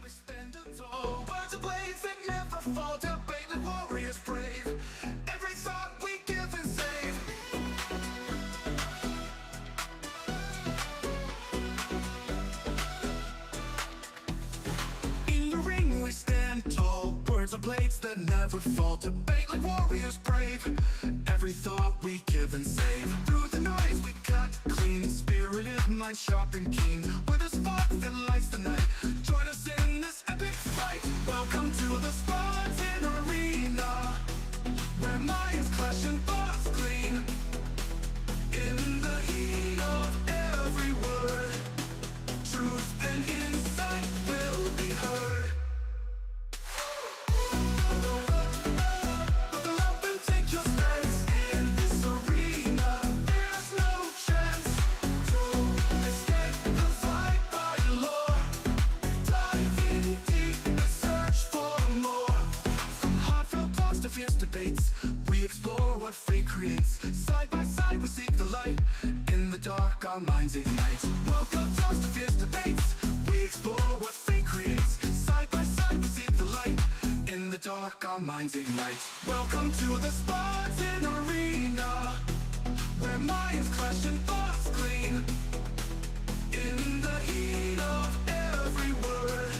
We stand tall, words of blades that never fall, debated warriors brave. Every thought we give and save. In the ring we stand tall, words of blades that never fall, debate like warriors brave. Every thought we give and save. Through the noise we cut clean, spirited, mind sharp and keen. With a spark that lights the night, join us in this epic fight. Welcome to the Spartan Arena, where minds clash and thoughts gleam. In the heat of every word, truth and insight will be heard. Buckle up and take your stance in this arena. There's no chance to escape the fight by law. Dive in deep and search for more. From heartfelt talks to fierce debates, we explore what fate creates. Side by side we seek the light. In the dark our minds ignite. Welcome talks to fierce debates, we explore what fate creates. Side by side we seek the light. In the dark our minds ignite. Welcome to the Spartan Arena, where minds clash and thoughts gleam. In the heat of every word,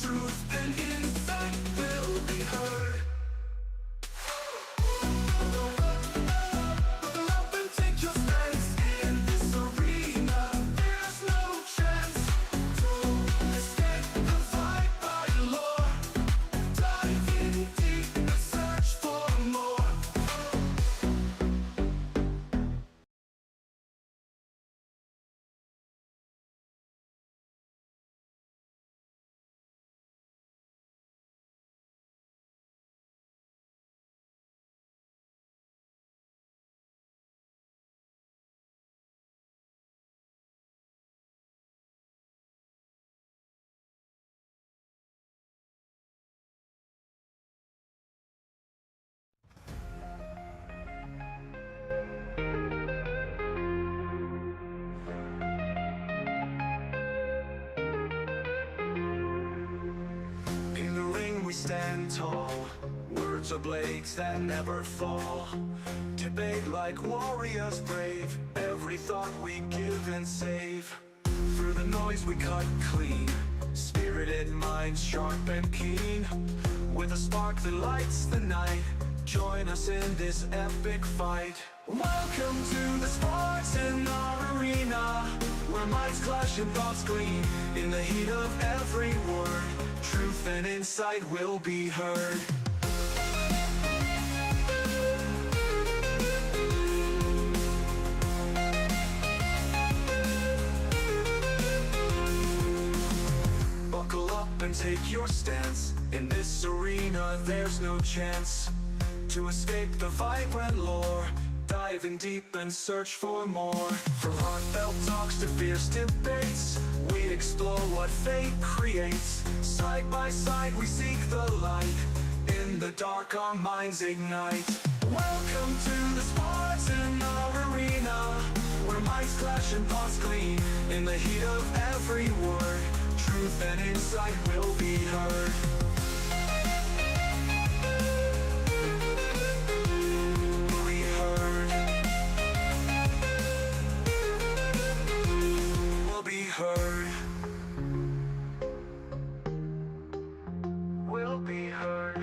truth and insight will be heard. Buckle up and take your stance in this arena. There's no chance to escape the fight by law. Dive in deep and search for more. In the ring we stand tall, words are blades that never fall. Debate like warriors brave, every thought we give and save. Through the noise we cut clean, spirited minds sharp and keen. With a spark that lights the night, join us in this epic fight. Welcome to the Spartan Arena, where minds clash and thoughts gleam. In the heat of every word, truth and insight will be heard. Buckle up and take your stance. In this arena there's no chance to escape the vibrant lore. Dive in deep and search for more. From heartfelt talks to fierce debates, we explore what fate creates. Side by side we seek the light. In the dark our minds ignite. Welcome to the Spartan Arena, where minds clash and thoughts gleam. In the heat of every word, truth and insight will be heard. Will be heard.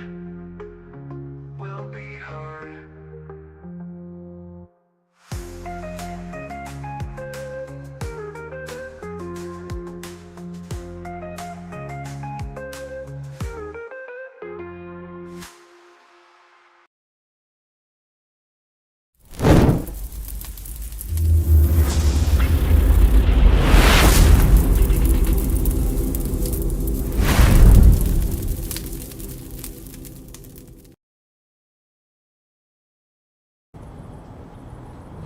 Will be heard.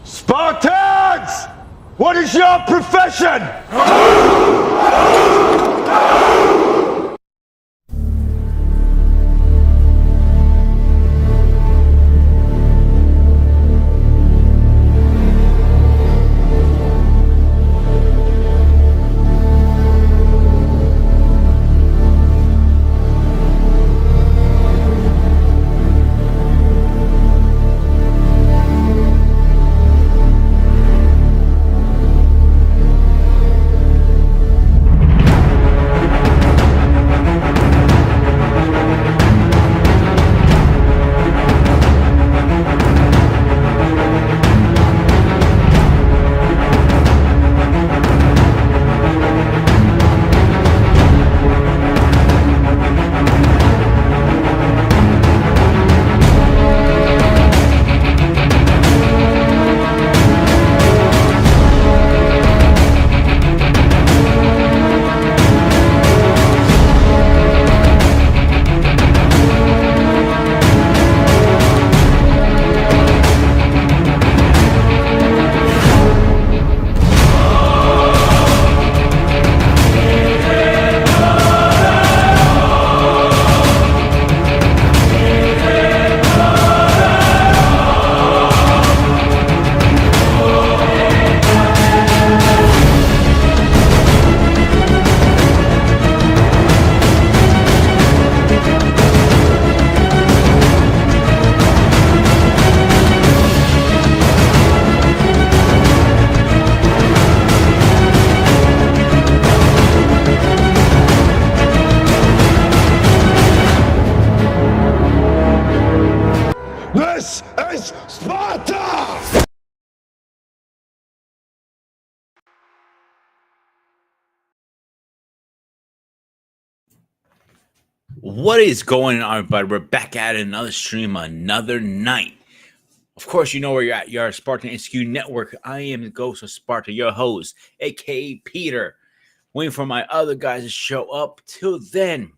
Spartans! What is your profession? What is going on, everybody? We're back at another stream, another night. Of course, you know where you're at. You're at Spartan HQ Network. I am the Ghost of Sparta, your host, aka Peter. Waiting for my other guys to show up. Till then,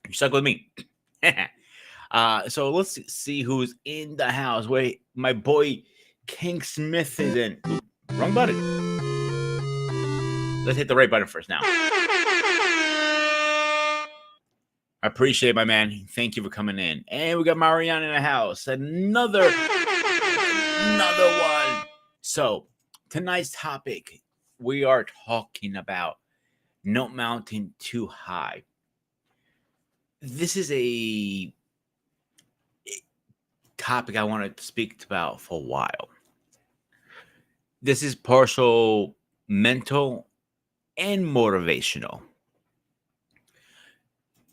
you stuck with me. So let's see who's in the house. Wait, my boy King Smith is in. Ooh, wrong button. Let's hit the right button first now. I appreciate my man. Thank you for coming in. And we got Marianne in the house. Another one. So tonight's topic, we are talking about no mountain too high. This is a topic I want to speak about for a while. This is partial mental and motivational.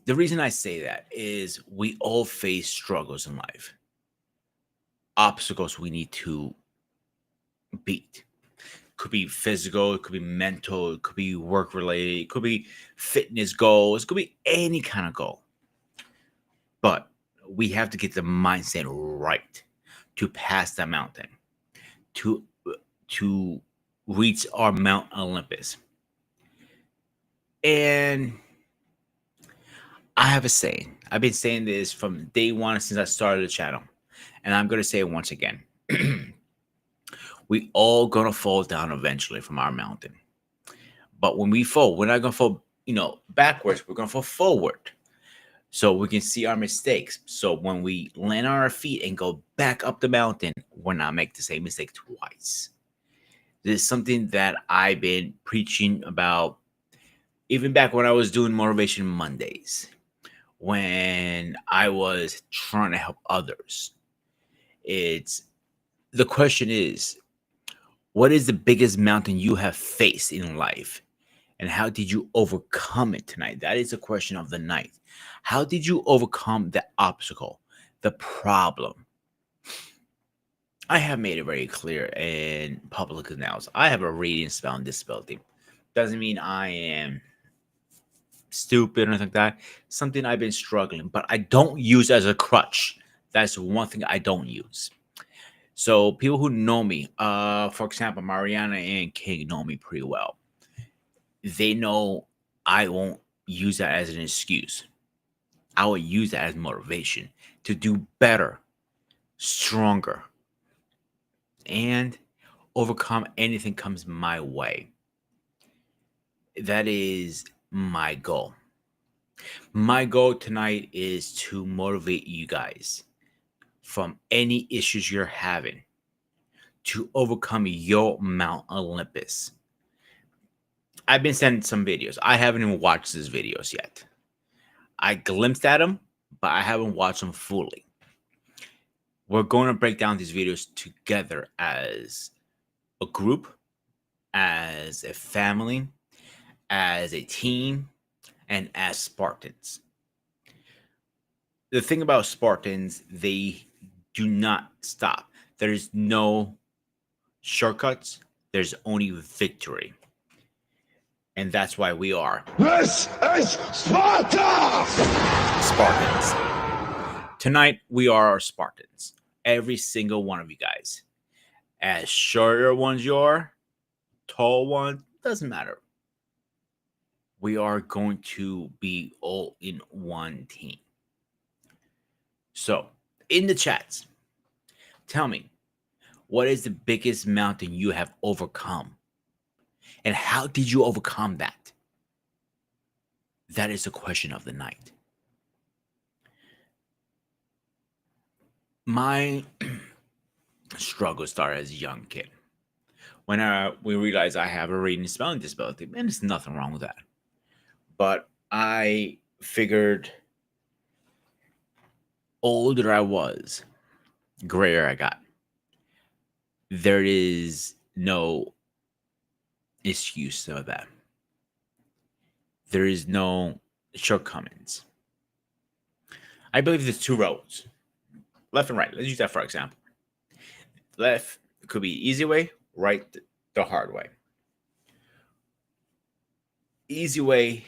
The reason I say that is we all face struggles in life, obstacles we need to beat. Could be physical, it could be mental, it could be work related, it could be fitness goals, it could be any kind of goal. But we have to get the mindset right to pass that mountain, to reach our Mount Olympus. And I have a saying. I've been saying this from day one since I started the channel. And I'm going to say it once again. We all going to fall down eventually from our mountain. But when we fall, we're not going to fall, backwards. We're going to fall forward. So we can see our mistakes. So when we land on our feet and go back up the mountain, we're not make the same mistake twice. This is something that I've been preaching about even back when I was doing Motivation Mondays, when I was trying to help others. The question is, what is the biggest mountain you have faced in life? And how did you overcome it tonight? That is the question of the night. How did you overcome the obstacle, the problem? I have made it very clear in public announcements. I have a reading spell disability. Doesn't mean I am stupid or anything like that. Something I've been struggling, but I don't use as a crutch. That's one thing I don't use. So people who know me, for example, Mariana and King know me pretty well. They know I won't use that as an excuse. I will use that as motivation to do better, stronger, and overcome anything comes my way. That is my goal. My goal tonight is to motivate you guys from any issues you're having to overcome your Mount Olympus. I've been sending some videos. I haven't even watched these videos yet. I glimpsed at them, but I haven't watched them fully. We're going to break down these videos together as a group, as a family, as a team, and as Spartans. The thing about Spartans, they do not stop. There's no shortcuts. There's only victory. And that's why we are This is Sparta! Spartans. Tonight, we are our Spartans. Every single one of you guys. As shorter ones you are, tall one, doesn't matter. We are going to be all in one team. So, in the chats, tell me, what is the biggest mountain you have overcome? And how did you overcome that? That is the question of the night. My struggle started as a young kid. When we realized I have a reading and spelling disability, and there's nothing wrong with that. But I figured older I was, grayer I got. There is no excuse of that. There is no shortcomings. I believe there's two roads, left and right. Let's use that for example. Left could be easy way, right the hard way. Easy way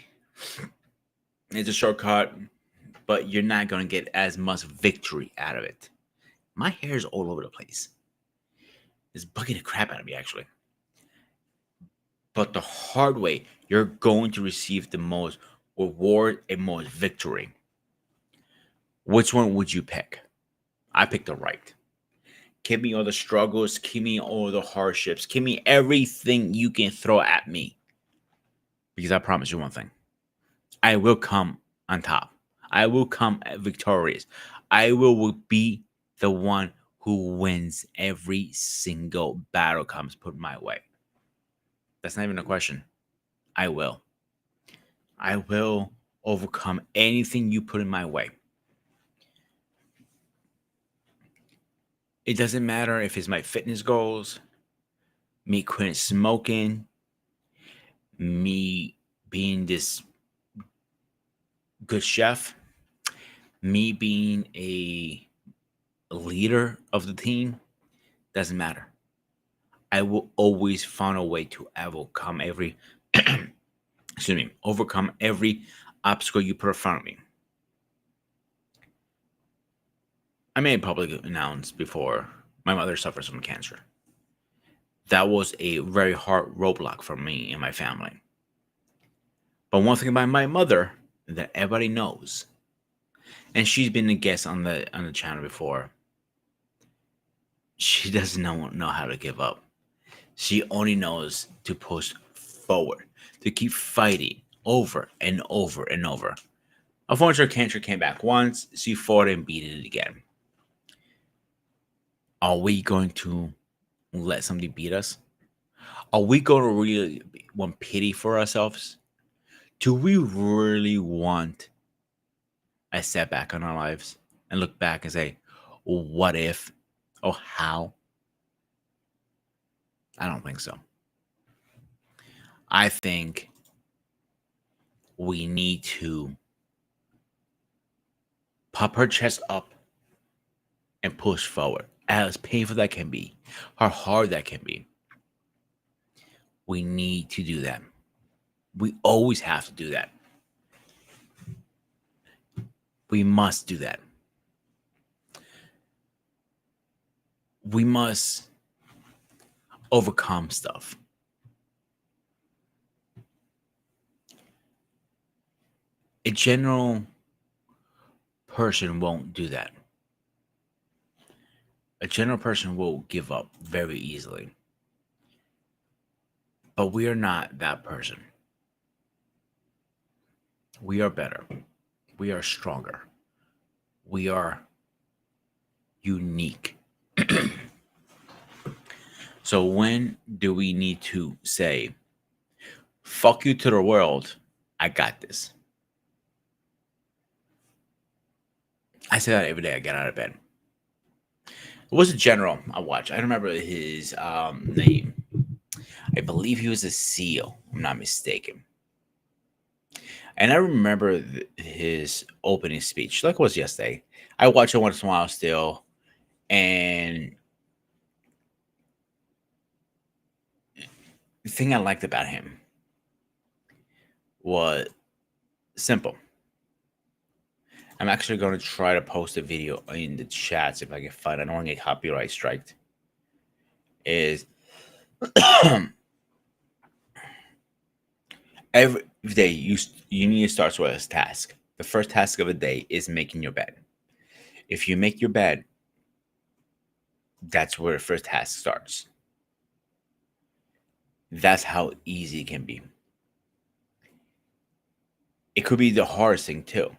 is a shortcut. but you're not going to get as much victory out of it. My hair is all over the place. It's bugging the crap out of me, actually. But the hard way, you're going to receive the most reward and most victory. Which one would you pick? I picked the right. Give me all the struggles, give me all the hardships, give me everything you can throw at me. Because I promise you one thing, I will come on top. I will come victorious. I will be the one who wins every single battle comes put my way. That's not even a question. I will. I will overcome anything you put in my way. It doesn't matter if it's my fitness goals, me quitting smoking, me being this good chef, me being a leader of the team. Doesn't matter. I will always find a way to overcome every overcome every obstacle you put in front of me. I made public announce before my mother suffers from cancer. That was a very hard roadblock for me and my family. But one thing about my mother that everybody knows, and she's been a guest on the channel before, she doesn't know how to give up. She only knows to push forward, to keep fighting over and over and over. Unfortunately, cancer came back once. She fought and beat it again. Are we going to let somebody beat us? Are we going to really want pity for ourselves? Do we really want a setback in our lives and look back and say, what if or how? I don't think so. I think we need to pop her chest up and push forward, as painful that can be, how hard that can be. We need to do that. We always have to do that. We must do that. We must overcome stuff. A general person won't do that. A general person will give up very easily. But we are not that person. We are better. We are stronger. We are unique. So when do we need to say, fuck you to the world, I got this? I say that every day I get out of bed. It was a general I watched. I don't remember his name. I believe he was a SEAL, if I'm not mistaken. And I remember his opening speech, like it was yesterday. I watch it once in a while still. And the thing I liked about him was simple. I'm actually going to try to post a video in the chats if I can find it. I don't want to get copyright striked. Is every day you need to start with a task. The first task of the day is making your bed. If you make your bed, that's where the first task starts. That's how easy it can be. It could be the hardest thing too.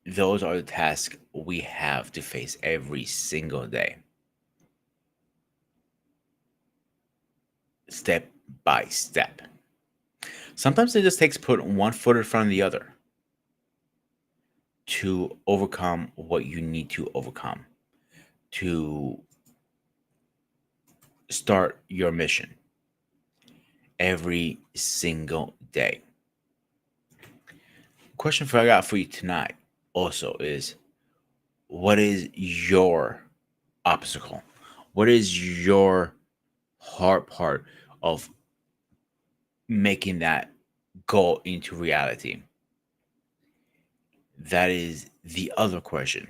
Those are the tasks we have to face every single day. Step by step. Sometimes it just takes putting one foot in front of the other to overcome what you need to overcome, to start your mission every single day. Question I got for you tonight also is, what is your obstacle? What is your hard part of making that goal into reality? That is the other question.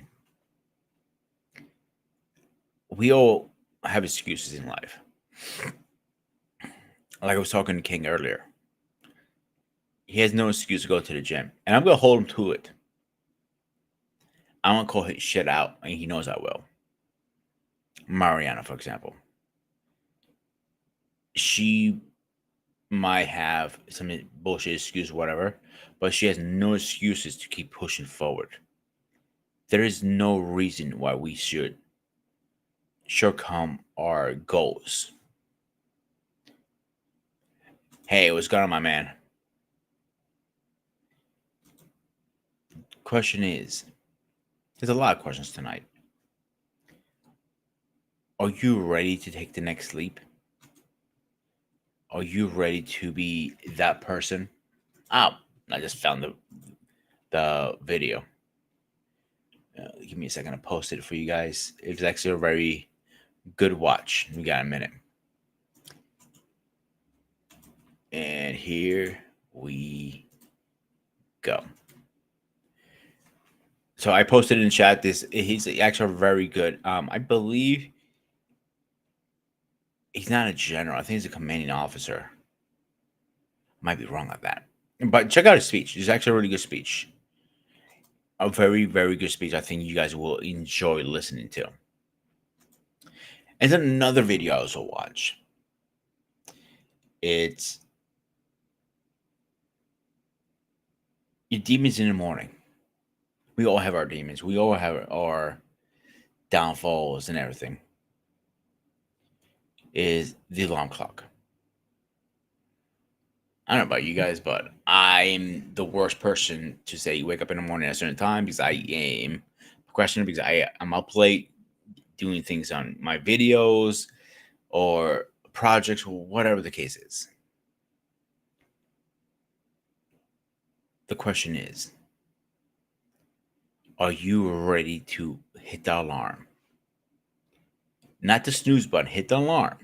We all have excuses in life. Like I was talking to King earlier, he has no excuse to go to the gym, and I'm gonna hold him to it. I'm gonna call his shit out, and he knows I will. Mariana, for example, she might have some bullshit excuse, whatever, but she has no excuses to keep pushing forward. There is no reason why we should shortcome our goals. Hey, what's going on, my man? Question is, there's a lot of questions tonight. Are you ready to take the next leap? Are you ready to be that person? Oh, I just found the video. Give me a second to post it for you guys. It's actually a very good watch. We got a minute. And here we go. So I posted in chat he's actually very good. I believe he's not a general. I think he's a commanding officer. Might be wrong on that. But check out his speech. It's actually a really good speech. A very, very good speech. I think you guys will enjoy listening to. And then another video I also watch. It's your demons in the morning. We all have our demons. We all have our downfalls and everything. Is the alarm clock. I don't know about you guys, but I'm the worst person to say you wake up in the morning at a certain time because I am procrastinating because I'm up late doing things on my videos or projects or whatever the case is. The question is, are you ready to hit the alarm? Not the snooze button, hit the alarm,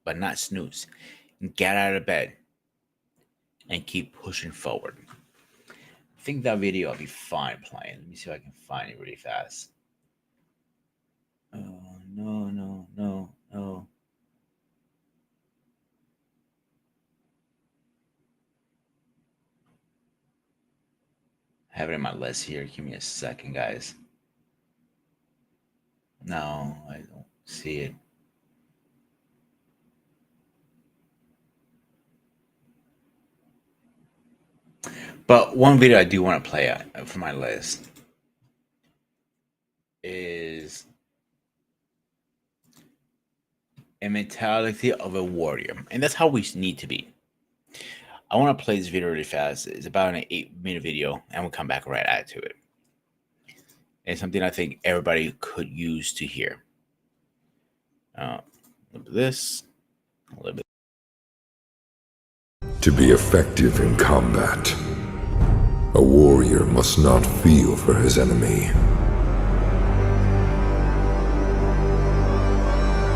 but not snooze. Get out of bed and keep pushing forward. I think that video will be fine playing. Let me see if I can find it really fast. Oh, no. I have it in my list here. Give me a second, guys. No, I don't see it. But one video I do want to play for my list is a mentality of a warrior. And that's how we need to be. I want to play this video really fast. It's about an 8-minute video, and we'll come back right to it. It's something I think everybody could use to hear. A little bit of this, a little bit. To be effective in combat, a warrior must not feel for his enemy.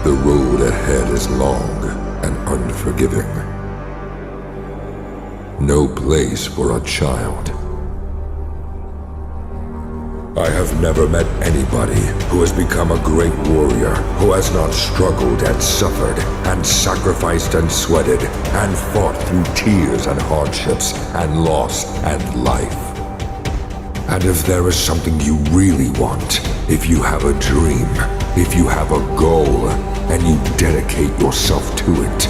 The road ahead is long and unforgiving. No place for a child. I have never met anybody who has become a great warrior who has not struggled and suffered and sacrificed and sweated and fought through tears and hardships and loss and life. And if there is something you really want, if you have a dream, if you have a goal, and you dedicate yourself to it,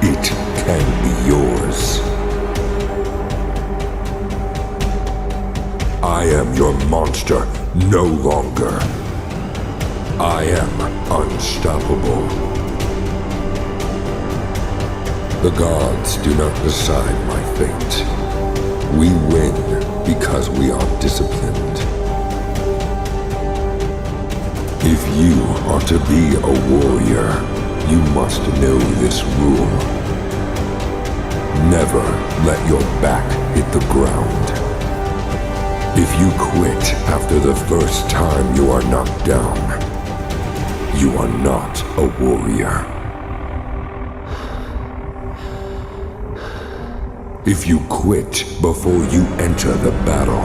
it can be yours. I am your monster no longer. I am unstoppable. The gods do not decide my fate. We win because we are disciplined. If you are to be a warrior, you must know this rule. Never let your back hit the ground. If you quit after the first time you are knocked down, you are not a warrior. if you quit before you enter the battle,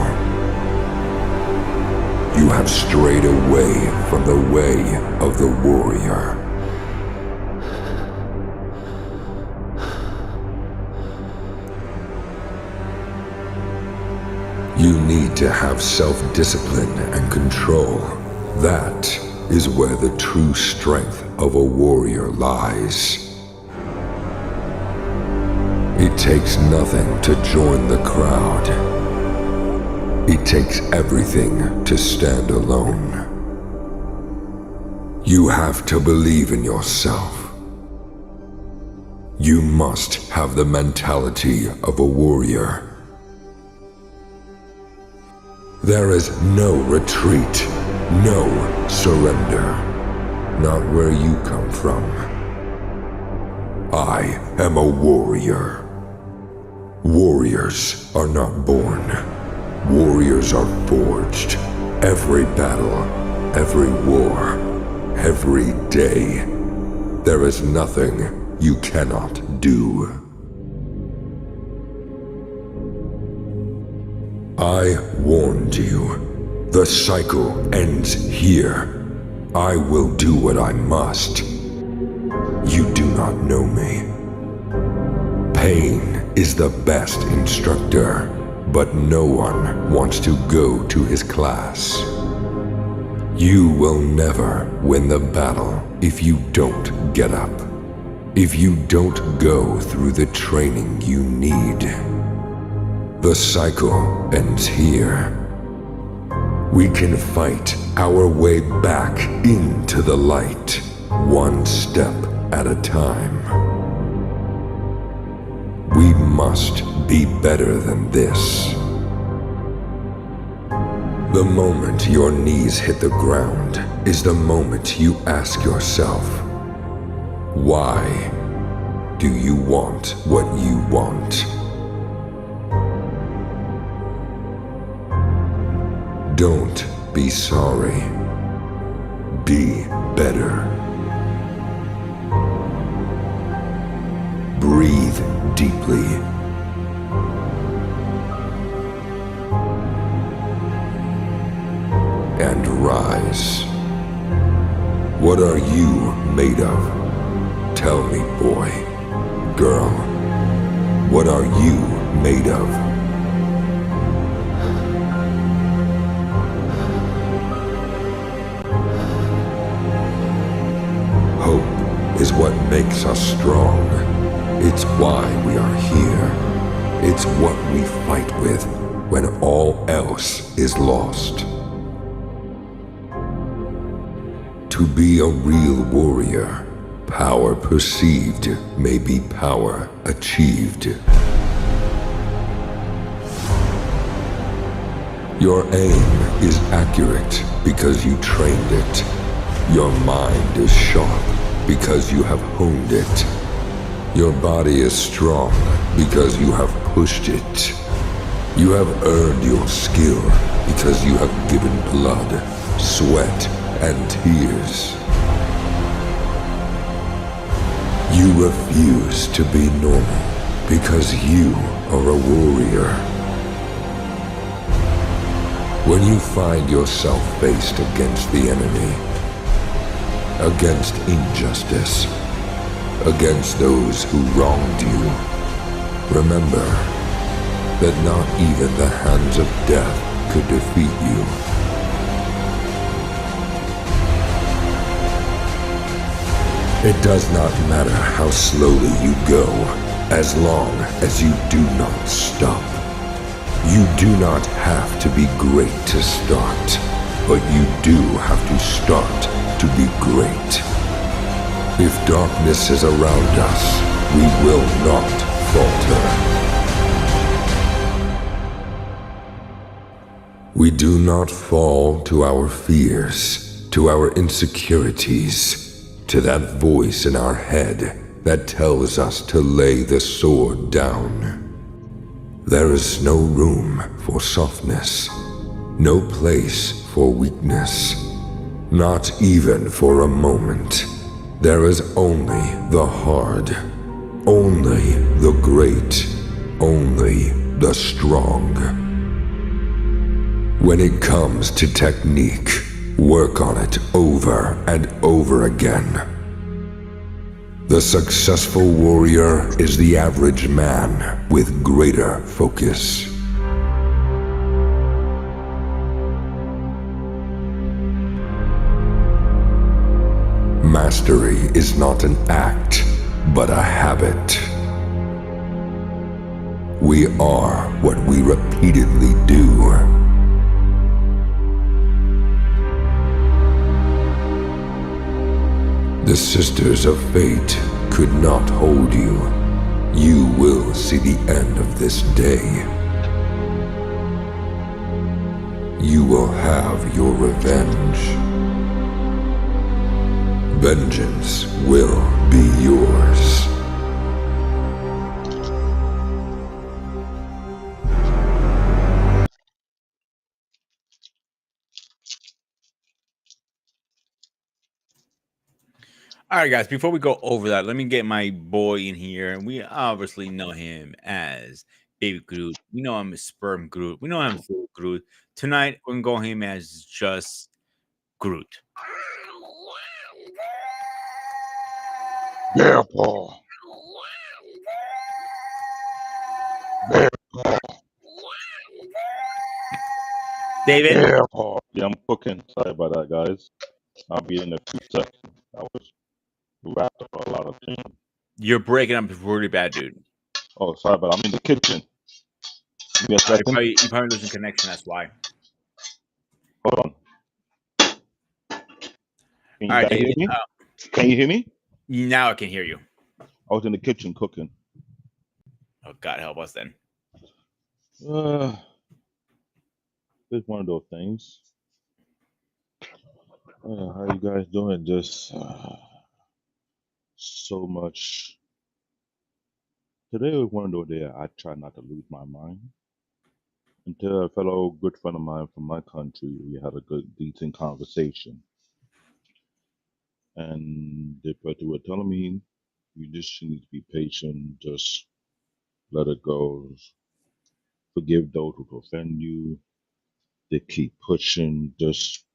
you have strayed away from the way of the warrior. You need to have self-discipline and control. That is where the true strength of a warrior lies. It takes nothing to join the crowd. It takes everything to stand alone. You have to believe in yourself. You must have the mentality of a warrior. There is no retreat, no surrender, not where you come from. I am a warrior. Warriors are not born. Warriors are forged. Every battle, every war, every day. There is nothing you cannot do. I warned you. The cycle ends here. I will do what I must. You do not know me. Pain is the best instructor, but no one wants to go to his class. You will never win the battle if you don't get up, if you don't go through the training you need. The cycle ends here. We can fight our way back into the light, one step at a time. We must be better than this. The moment your knees hit the ground is the moment you ask yourself, why do you want what you want? Don't be sorry. Be better. Breathe deeply. And rise. What are you made of? Tell me, boy, girl, what are you made of? Hope is what makes us strong. It's why we are here. It's what we fight with when all else is lost. To be a real warrior, power perceived may be power achieved. Your aim is accurate because you trained it. Your mind is sharp because you have honed it. Your body is strong because you have pushed it. You have earned your skill because you have given blood, sweat, and tears. You refuse to be normal because you are a warrior. When you find yourself faced against the enemy, against injustice, against those who wronged you, remember that not even the hands of death could defeat you. It does not matter how slowly you go, as long as you do not stop. You do not have to be great to start, but you do have to start to be great. If darkness is around us, we will not falter. We do not fall to our fears, to our insecurities, to that voice in our head that tells us to lay the sword down. There is no room for softness, no place for weakness, not even for a moment. There is only the hard, only the great, only the strong. When it comes to technique, work on it over and over again. The successful warrior is the average man with greater focus. Mastery is not an act, but a habit. We are what we repeatedly do. The Sisters of Fate could not hold you. You will see the end of this day. You will have your revenge. Vengeance will be yours. All right, guys, before we go over that, let me get my boy in here. And we obviously know him as Baby Groot. We know him as Sperm Groot. We know him as Little Groot. Tonight, we're going to go him as just Groot. Yeah, Paul. Yeah, David, yeah, Paul. Yeah, I'm cooking. Sorry about that, guys. I'll be in a few seconds. I was wrapped up a lot of things. you're breaking up really bad, dude. Oh, sorry, but I'm in the kitchen. Give me a You're second. probably losing connection. That's why. Hold on. Can you All right, guys hear David. me? Can you hear me? Now I can hear you. I was in the kitchen cooking. Oh, God help us then. It's one of those things. How you guys doing? Just so much. Today was one of those days I try not to lose my mind. Until a fellow good friend of mine from my country, we had a good, decent conversation. And they were telling me, you just need to be patient, just let it go. Forgive those who offend you. They keep pushing, just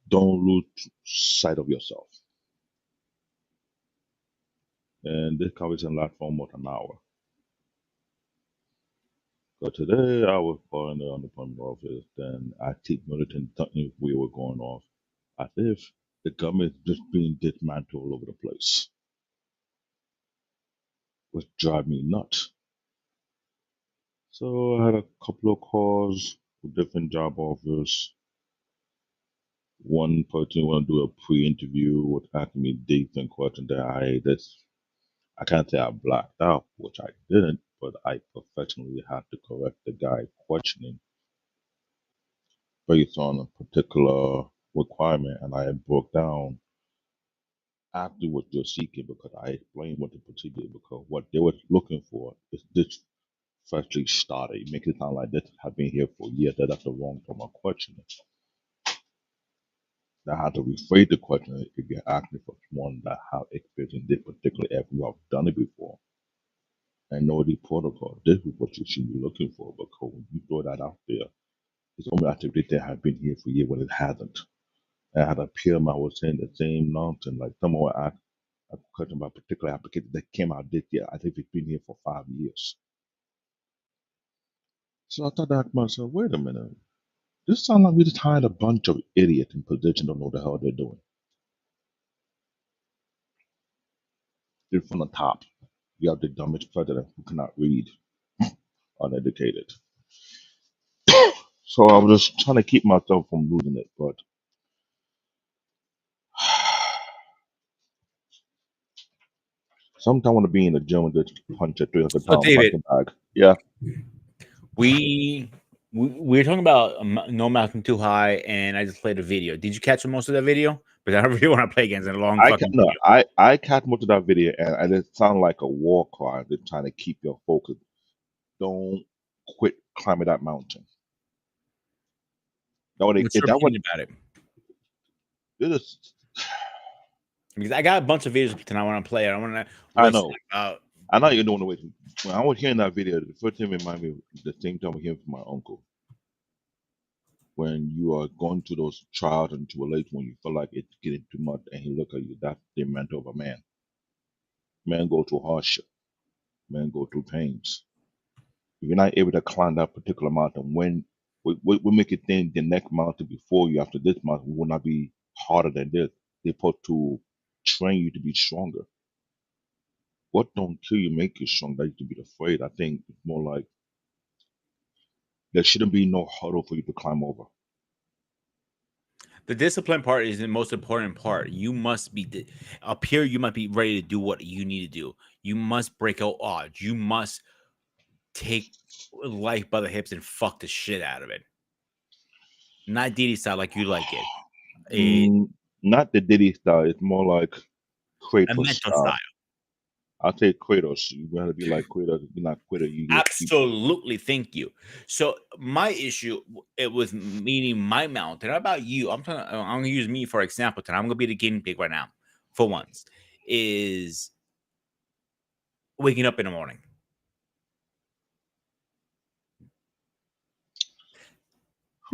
don't lose sight of yourself. And this conversation lasted for almost an hour. So today I was calling the unemployment office, then I keep noticing something we were going off as if the government is just being dismantled all over the place, which drive me nuts. So I had a couple of calls with different job offers. One person want to do a pre-interview with asking me different questions that I can't say I blacked out, which I didn't, but I professionally had to correct the guy questioning based on a particular requirement, and I broke down after what you're seeking because I explained what the procedure is, because what they were looking for is this freshly started. It makes it sound like this has been here for years. That's the wrong term of questioning. I had to rephrase the question if you're asking for someone that have experience in this particular area who have done it before and know the protocol. This is what you should be looking for, because when you throw that out there, it's only activity that have been here for years when it hasn't. And I had a peer of mine was saying the same nonsense. Like someone asked a question about a particular application that came out this year. I think it's been here for 5 years. So I thought to myself, wait a minute. This sounds like we just hired a bunch of idiots in position don't know the hell they're doing. Then from the top, you have the dumbest president who cannot read, uneducated. So I was just trying to keep myself from losing it, but sometimes I want to be in the gym and just punch a 300 So, pound David, punching bag. Yeah, we were talking about No Mountain Too High, and I just played a video. Did you catch most of that video? But I don't really want to play against a long fucking no, video. I caught most of that video, and it sounded like a war cry. They're trying to keep your focus. Don't quit climbing that mountain. What's your That what opinion about it? this is. Because I got a bunch of videos tonight I want to play. I want to I waste know. like, I know you're doing the way. When I was hearing that video, the first thing reminded me of the same time I hearing from my uncle. When you are going through those trials and tribulations, when you feel like it's getting too much, and he look at you, that's the mental of a man. Men go through hardship. Men go through pains. If you're not able to climb that particular mountain, when we make it think the next mountain before you, after this mountain, will not be harder than this. They're supposed to train you to be stronger. What don't kill you make you strong? That you to be afraid. I think it's more like there shouldn't be no hurdle for you to climb over. The discipline part is the most important part. You must be up here. You must be ready to do what you need to do. You must break out odds. You must take life by the hips and fuck the shit out of it. Not Diddy style like you like it. Not the Diddy style. It's more like A Kratos mental style. style. I'll say Kratos. You gotta be like Kratos. If you're not Kratos, you get Absolutely. Thank you. So my issue it was meeting my mountain. How about you? I'm gonna use me for example. Tonight I'm gonna be the guinea pig right now. For once, is waking up in the morning.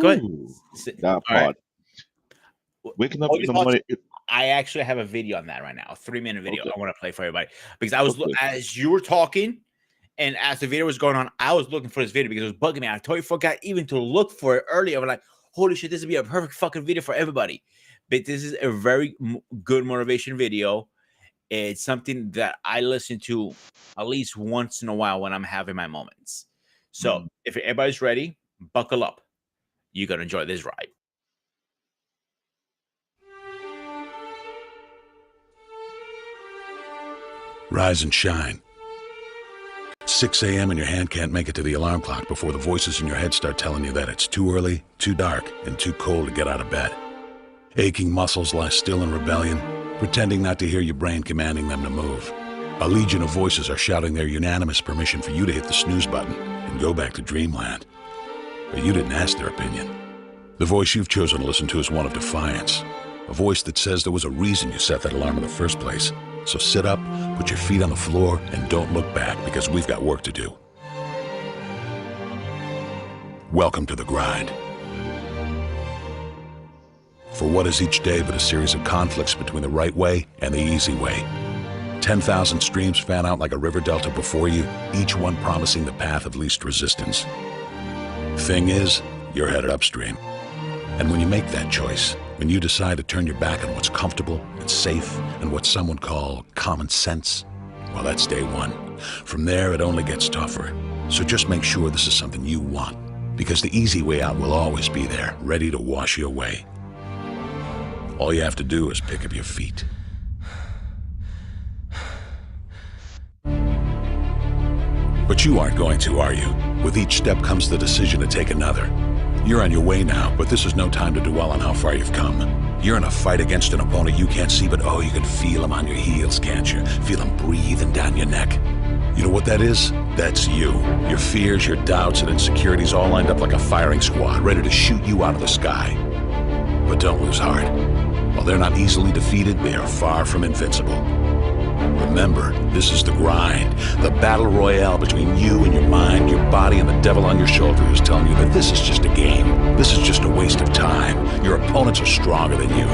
Go ahead. Whew, that All part. right. Waking up All in your the thoughts- morning. I actually have a video on that right now, a 3-minute video. Okay. I want to play for everybody because I was Okay. as you were talking, and as the video was going on, I was looking for this video because it was bugging me. I totally forgot even to look for it earlier. I'm like, holy shit, this would be a perfect fucking video for everybody. But this is a very good motivation video. It's something that I listen to at least once in a while when I'm having my moments. So if everybody's ready, buckle up. You're gonna enjoy this ride. Rise and shine. 6 a.m. and your hand can't make it to the alarm clock before the voices in your head start telling you that it's too early, too dark, and too cold to get out of bed. Aching muscles lie still in rebellion, pretending not to hear your brain commanding them to move. A legion of voices are shouting their unanimous permission for you to hit the snooze button and go back to dreamland. But you didn't ask their opinion. The voice you've chosen to listen to is one of defiance. A voice that says there was a reason you set that alarm in the first place. So sit up, put your feet on the floor, and don't look back because we've got work to do. Welcome to the grind. For what is each day but a series of conflicts between the right way and the easy way? 10,000 streams fan out like a river delta before you, each one promising the path of least resistance. Thing is, you're headed upstream. And when you make that choice, when you decide to turn your back on what's comfortable and safe and what some would call common sense, well, that's day one. From there, it only gets tougher. So just make sure this is something you want, because the easy way out will always be there, ready to wash you away. All you have to do is pick up your feet. But you aren't going to, are you? With each step comes the decision to take another. You're on your way now, but this is no time to dwell on how far you've come. You're in a fight against an opponent you can't see, but oh, you can feel him on your heels, can't you? Feel him breathing down your neck. You know what that is? That's you. Your fears, your doubts, and insecurities all lined up like a firing squad, ready to shoot you out of the sky. But don't lose heart. While they're not easily defeated, they are far from invincible. Remember, this is the grind, the battle royale between you and your mind, your body, and the devil on your shoulder who's telling you that this is just a game. This is just a waste of time. Your opponents are stronger than you.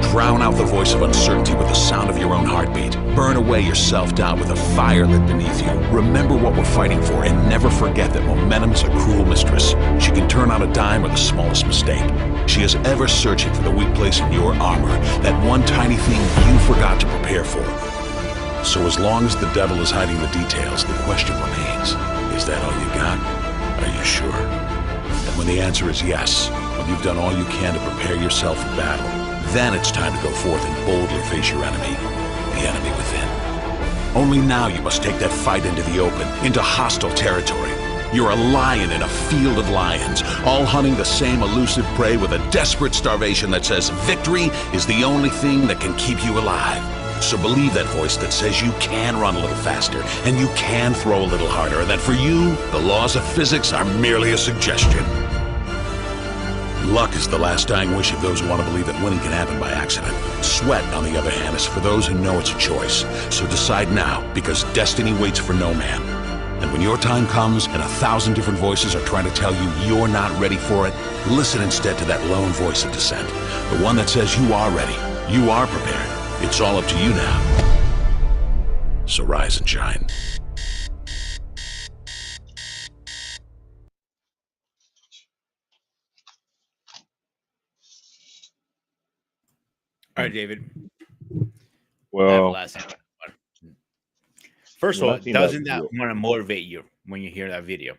Drown out the voice of uncertainty with the sound of your own heartbeat. Burn away your self-doubt with a fire lit beneath you. Remember what we're fighting for, and never forget that momentum is a cruel mistress. She can turn on a dime with the smallest mistake. She is ever searching for the weak place in your armor, that one tiny thing you forgot to prepare for. So as long as the devil is hiding the details, the question remains, is that all you got? Are you sure? And when the answer is yes, when you've done all you can to prepare yourself for battle, then it's time to go forth and boldly face your enemy, the enemy within. Only now you must take that fight into the open, into hostile territory. You're a lion in a field of lions, all hunting the same elusive prey with a desperate starvation that says victory is the only thing that can keep you alive. So believe that voice that says you can run a little faster, and you can throw a little harder, and that for you, the laws of physics are merely a suggestion. Luck is the last dying wish of those who want to believe that winning can happen by accident. Sweat, on the other hand, is for those who know it's a choice. So decide now, because destiny waits for no man. And when your time comes and 1,000 different voices are trying to tell you you're not ready for it, listen instead to that lone voice of dissent. The one that says you are ready, you are prepared. It's all up to you now. So rise and shine. All right, David. I have a Well, last one. First of when all, I seen that doesn't that video, want to motivate you when you hear that video?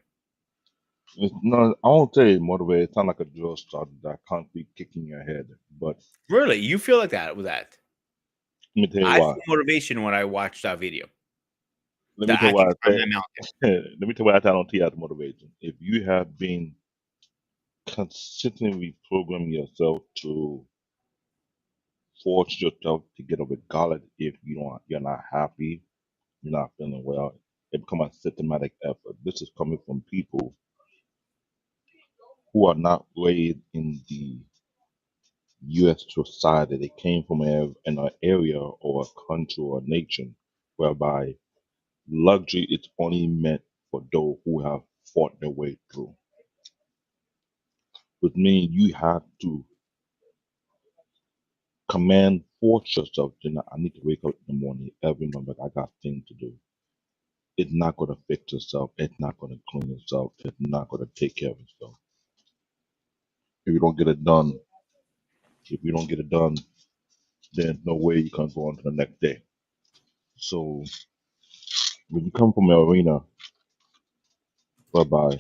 it's no, I won't say motivate. It sounds like a drill starter that constantly kicking your head. But Really, you feel like that with that? let me tell you I why. feel motivation when I watch that video. Let me That tell I you can why I climb say. that mountain. Let me tell you why I don't see as motivation. If you have been consistently programming yourself to force yourself to get over regardless if you're not happy, you're not feeling well, it becomes a systematic effort. This is coming from people who are not raised in the U.S. society. They came from in an area or a country or a nation whereby luxury is only meant for those who have fought their way through. Which means you have to force yourself to I need to wake up in the morning every morning. I got things to do. It's not going to fix itself. It's not going to clean itself. It's not going to take care of itself. If you don't get it done, if you don't get it done, there's no way you can go on to the next day. So when you come from an arena whereby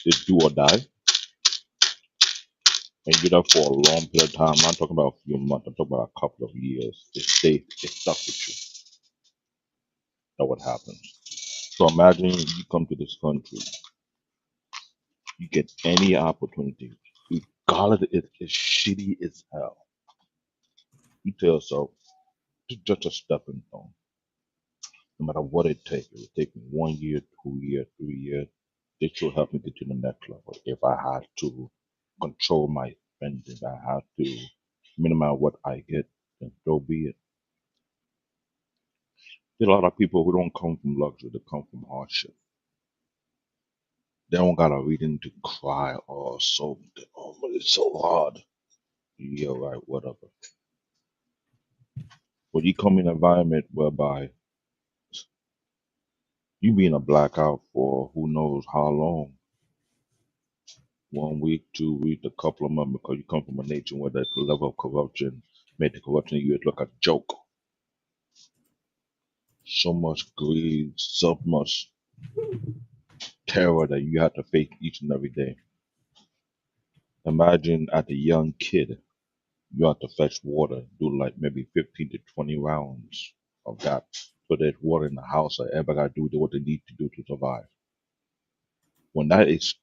it's do or die, and you're there for a long period of time, I'm not talking about a few months, I'm talking about a couple of years, it stuck with you. That's what happens. So imagine you come to this country, you get any opportunity, regardless if it's shitty as hell. You tell yourself, it's just a stepping stone. No matter what it takes, it will take me 1 year, 2 years, 3 years. This will help me get to the next level. If I have to control my spending, if I have to minimize what I get, then so be it. There's a lot of people who don't come from luxury, they come from hardship. They don't got a reason to cry or but it's so hard. Yeah, right, whatever. But you come in an environment whereby you be in a blackout for who knows how long, 1 week, 2 weeks, a couple of months, because you come from a nation where the level of corruption made the corruption in the US look like a joke. So much greed, so much terror that you have to face each and every day. Imagine as a young kid, you have to fetch water, do like maybe 15 to 20 rounds of that. So there's water in the house, so everybody got to do what they need to do to survive. When that is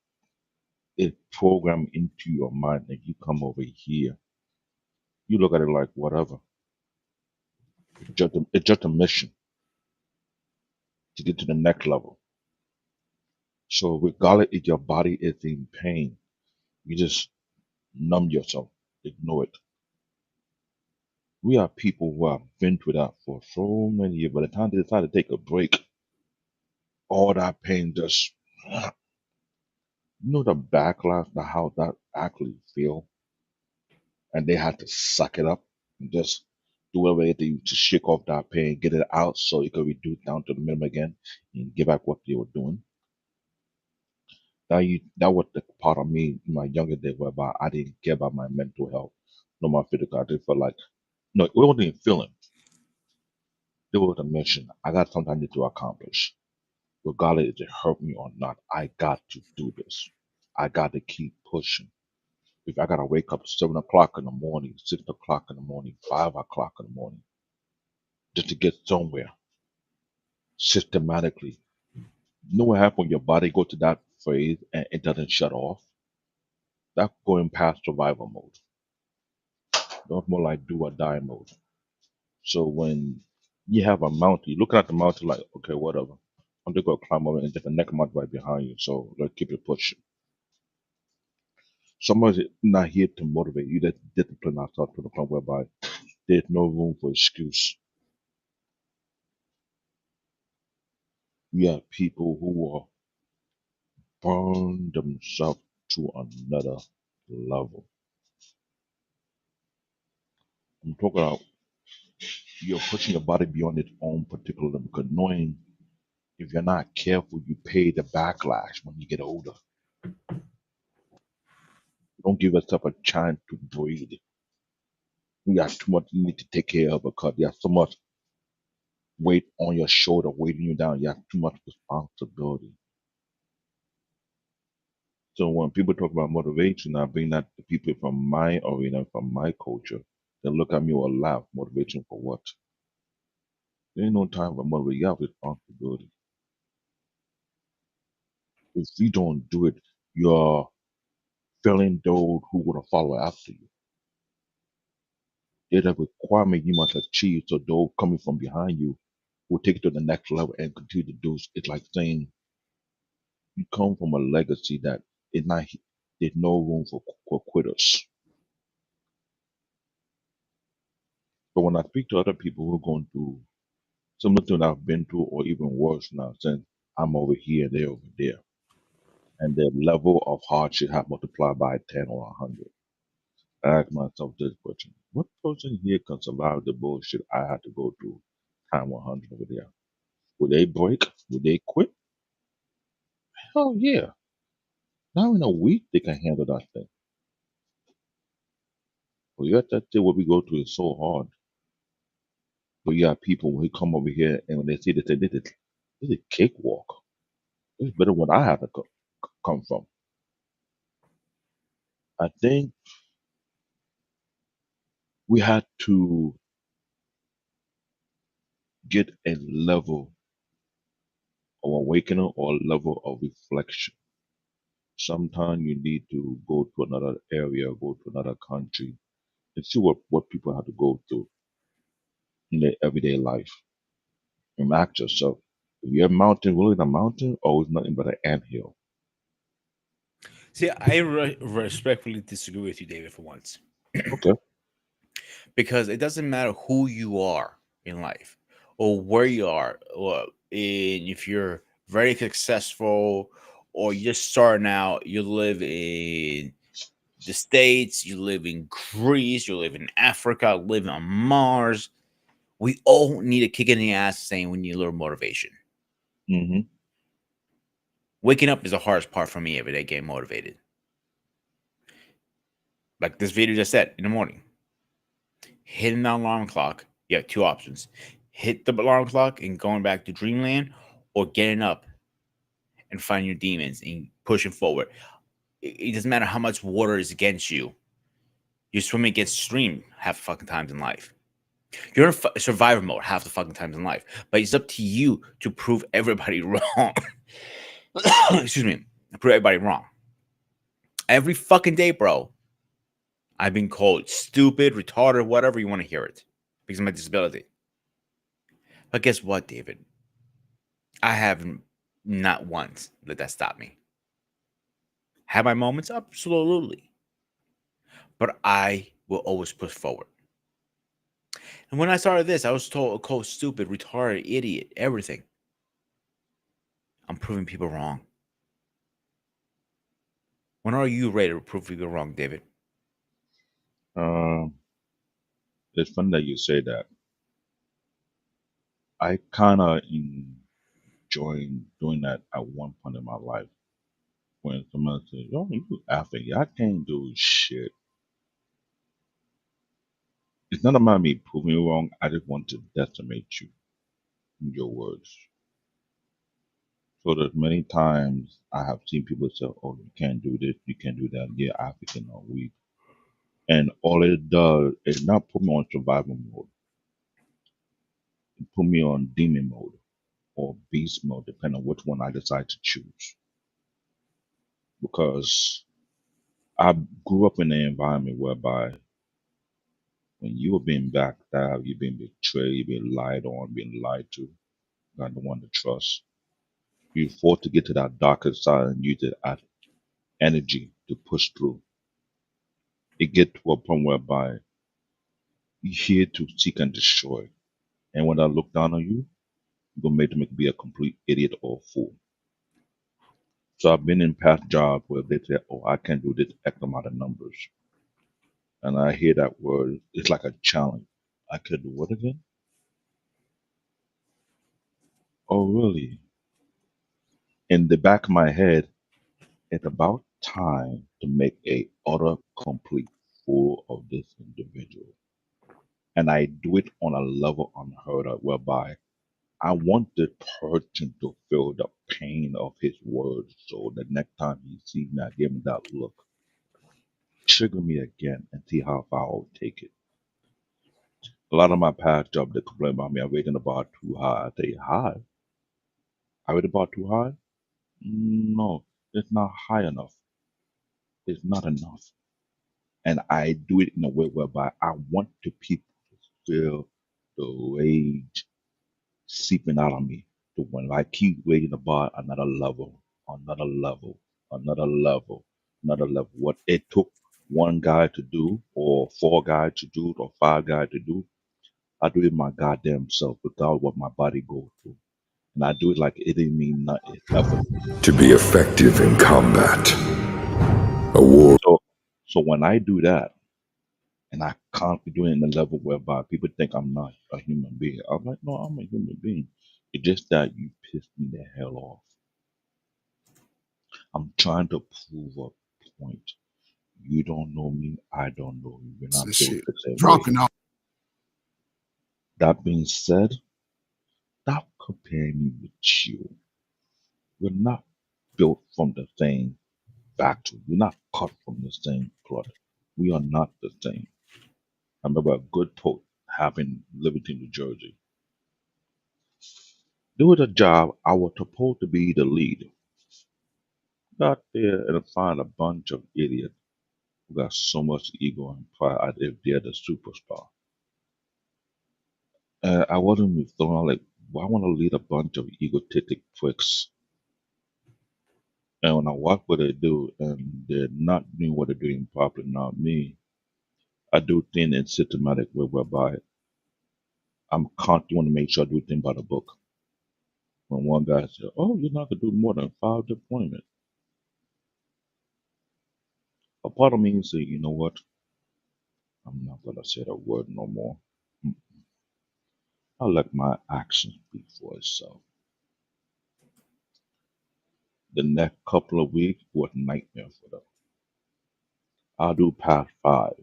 programmed into your mind and you come over here, you look at it like whatever. It's just a mission to get to the next level. So regardless if your body is in pain, you just numb yourself, ignore it. We are people who have been through that for so many years. By the time they decide to take a break, all that pain just, the backlash, the how that actually feel, and they had to suck it up and just do whatever they do to shake off that pain, get it out so it could reduce down to the minimum again and get back what they were doing. That was the part of me in my younger days whereby I didn't care about my mental health, no my physical. I just felt like no, it wasn't even feeling. It was a mission. I got something I need to accomplish. Regardless if it hurt me or not, I got to do this. I got to keep pushing. If I gotta wake up 7 o'clock in the morning, 6 o'clock in the morning, 5 o'clock in the morning, just to get somewhere systematically. You know what happens when your body goes to that phase and it doesn't shut off? That's going past survival mode. That's more like do or die mode. So when you have a mountain, you're looking at the mountain like, okay, whatever. I'm just gonna climb over and get the next mountain right behind you. So let's keep it pushing. Somebody's not here to motivate you. That discipline ourselves to the point whereby there's no room for excuse. We have people who are burn themselves to another level. I'm talking about you're pushing your body beyond its own particular limit because knowing if you're not careful, you pay the backlash when you get older. Don't give yourself a chance to breathe. You got too much you need to take care of because you have so much weight on your shoulder weighing you down. You have too much responsibility. So when people talk about motivation, I bring that to people from my arena, from my culture. They look at me or laugh. Motivation for what? There ain't no time for motivation. You have responsibility. If you don't do it, you're failing those who would follow after you. There's a requirement you must achieve so those coming from behind you will take it to the next level and continue to do. It's like saying you come from a legacy that is not there's no room for quitters. But when I speak to other people who are going through similar to what I've been through or even worse now, since I'm over here, they're over there. And their level of hardship have multiplied by 10 or 100. I ask myself this question. What person here can survive the bullshit I had to go through time 100 over there? Would they break? Would they quit? Hell yeah. Now in a week they can handle that thing. But yet that thing what we go through is so hard. But you have people when they come over here and when they see this, they say, this is a cakewalk. This is better than what I had to come from. I think we had to get a level of awakening or a level of reflection. Sometimes you need to go to another area, go to another country, and see what people have to go through in their everyday life. And ask yourself, if your mountain really a mountain or is nothing but an anthill? See, I respectfully disagree with you, David, for once, Okay. because it doesn't matter who you are in life or where you are, or if you're very successful or you're just starting out, you live in the States, you live in Greece, you live in Africa, live on Mars. We all need a kick in the ass saying we need a little motivation. Mm-hmm. Waking up is the hardest part for me every day, getting motivated. Like this video just said in the morning. Hitting the alarm clock, you have two options. Hit the alarm clock and going back to dreamland, or getting up and fighting your demons and pushing forward. It doesn't matter how much water is against you. You're swimming against stream half the fucking times in life. You're in survivor mode half the fucking times in life. But it's up to you to prove everybody wrong. Excuse me. Prove everybody wrong. Every fucking day, bro. I've been called stupid, retarded, whatever you want to hear it, because of my disability. But guess what, David? I haven't not once let that stop me. Have my moments? Absolutely. But I will always push forward. And when I started this, I was called stupid, retarded, idiot, everything. I'm proving people wrong. When are you ready to prove people wrong, David? It's funny that you say that. I kind of enjoying doing that at one point in my life. When someone says, "Oh, you African, I can't do shit." It's not about me proving you wrong. I just want to decimate you, in your words. So there's many times I have seen people say, "Oh, you can't do this, you can't do that. Yeah, African or weak." And all it does is not put me on survival mode. It put me on demon mode or beast mode, depending on which one I decide to choose. Because I grew up in an environment whereby when you were being backed out, you're being betrayed, you're being lied on, being lied to, not the one to trust. You're forced to get to that darker side and use it as energy to push through. It get to a point whereby you're here to seek and destroy. And when I look down on you, you're gonna make me be a complete idiot or fool. So I've been in past jobs where they say, "Oh, I can do this X amount of numbers," and I hear that word. It's like a challenge. I could do what again? Oh, really? In the back of my head, it's about time to make a utter complete fool of this individual. And I do it on a level unheard of, whereby I want the person to feel the pain of his words. So the next time he sees me, I give him that look. Trigger me again and see how far I'll take it. A lot of my past jobs, they complain about me. I'm rating the bar too high. I say, high? I rate the bar too high? No, it's not high enough. It's not enough. And I do it in a way whereby I want the people to feel the rage seeping out of me. So when I keep waiting about another level, another level, another level, another level, what it took one guy to do, or four guys to do, or five guys to do, I do it my goddamn self without what my body goes through. And I do it like it didn't mean nothing. It's effortless. To be effective in combat, a war So when I do that, and I can't be doing it in a level whereby people think I'm not a human being. I'm like, no, I'm a human being. It's just that you pissed me the hell off. I'm trying to prove a point. You don't know me, I don't know you. We're not This built shit the same way. dropping off. That being said, stop comparing me with you. We're not built from the same factory. We're not cut from the same cloth. We are not the same. I remember a good quote happened in Livingston, New Jersey. There was a job I was supposed to be the lead. Got there and find a bunch of idiots who got so much ego and pride as if they're the superstar. I wasn't even thrown like, why want to lead a bunch of egotistic pricks? And when I watch what they do and they're not doing what they're doing properly, not me, I do things in systematic way whereby I'm constantly want to make sure I do things by the book. When one guy said, "Oh, you're not gonna do more than 5 deployments," a part of me say, "You know what? I'm not gonna say that word no more. Mm, I'll let my actions speak for itself." The next couple of weeks was a nightmare for them. I'll do past 5.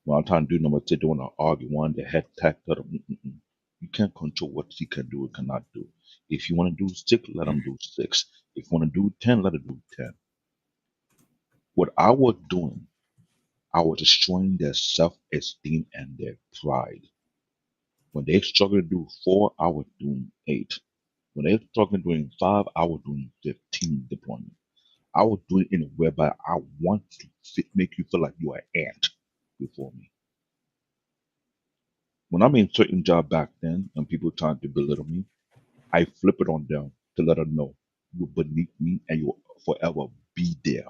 When I'm trying to do number 6, they want to argue one, the head tech, the other. Mm-mm. You can't control what he can do or cannot do. If you want to do 6, let him do 6. If you want to do 10, let him do 10. What I was doing, I was destroying their self-esteem and their pride. When they struggle to do 4, I was doing 8. When they struggle doing 5, I was doing 15 deployments. I was doing it in a whereby I want to make you feel like you are an ant before me. When I'm in certain job back then and people trying to belittle me, I flip it on them to let them know you're beneath me and you'll forever be there.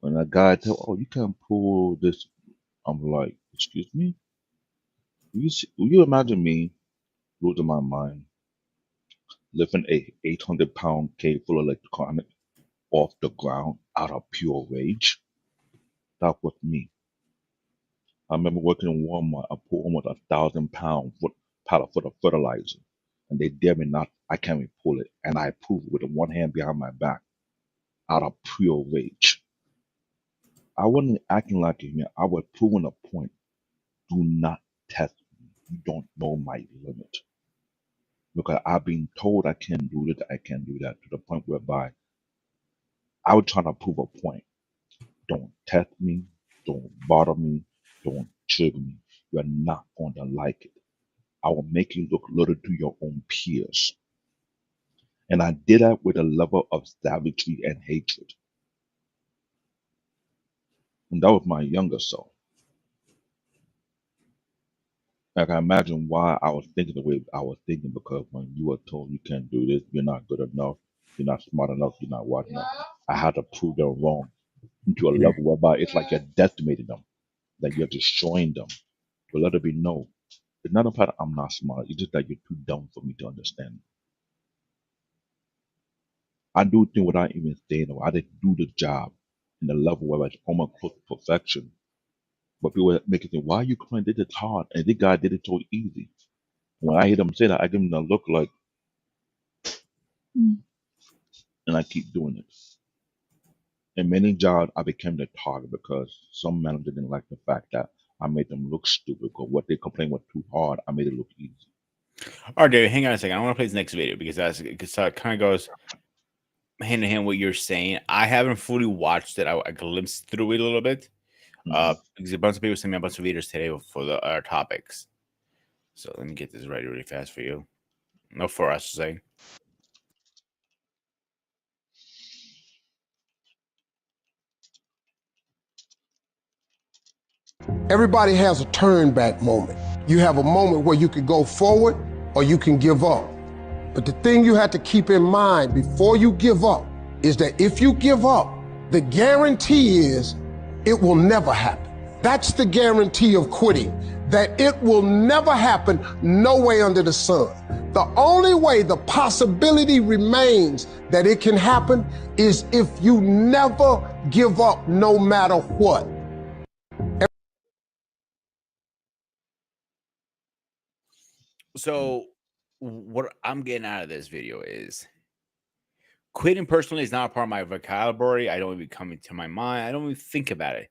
When a guy tell, "Oh, you can't pull this," I'm like, "Excuse me? Will you imagine me losing my mind, lifting a 800-pound cage full of electronic off the ground out of pure rage?" That was me. I remember working in Walmart. I pulled almost 1,000-pound pallet full of fertilizer, and they dare me not. I can't even pull it, and I pulled it with one hand behind my back out of pure rage. I wasn't acting like a man. I was proving a point. Do not test me. You don't know my limit. Because I've been told I can do this, I can do that, to the point whereby I was trying to prove a point. Don't test me, don't bother me, don't trigger me. You're not going to like it. I will make you look little to your own peers. And I did that with a level of savagery and hatred. And that was my younger self. I can imagine why I was thinking the way I was thinking, because when you were told you can't do this, you're not good enough, you're not smart enough, you're not wise enough, I had to prove them wrong. into a Mhm. level whereby it's like you're decimating them, that you're destroying them. But let it be known, it's not about I'm not smart. It's just that you're too dumb for me to understand. I do things without even saying it. I didn't do the job in the level where it's almost close to perfection. But people make it think, why are you crying? This is hard. And this guy did it so easy. When I hear them say that, I give them a look like, and I keep doing it. In many jobs, I became the target because some managers didn't like the fact that I made them look stupid because what they complained was too hard. I made it look easy. All right, David, hang on a second. I want to play this next video because it kind of goes hand in hand what you're saying. I haven't fully watched it. I glimpsed through it a little bit. Because a bunch of people sent me a bunch of videos today for our topics. So let me get this ready really fast for you. No, for us to say. Everybody has a turn back moment. You have a moment where you can go forward or you can give up. But the thing you have to keep in mind before you give up is that if you give up, the guarantee is it will never happen. That's the guarantee of quitting, that it will never happen, no way under the sun. The only way the possibility remains that it can happen is if you never give up, no matter what. So what I'm getting out of this video is quitting personally is not a part of my vocabulary. I don't even come into my mind. I don't even think about it.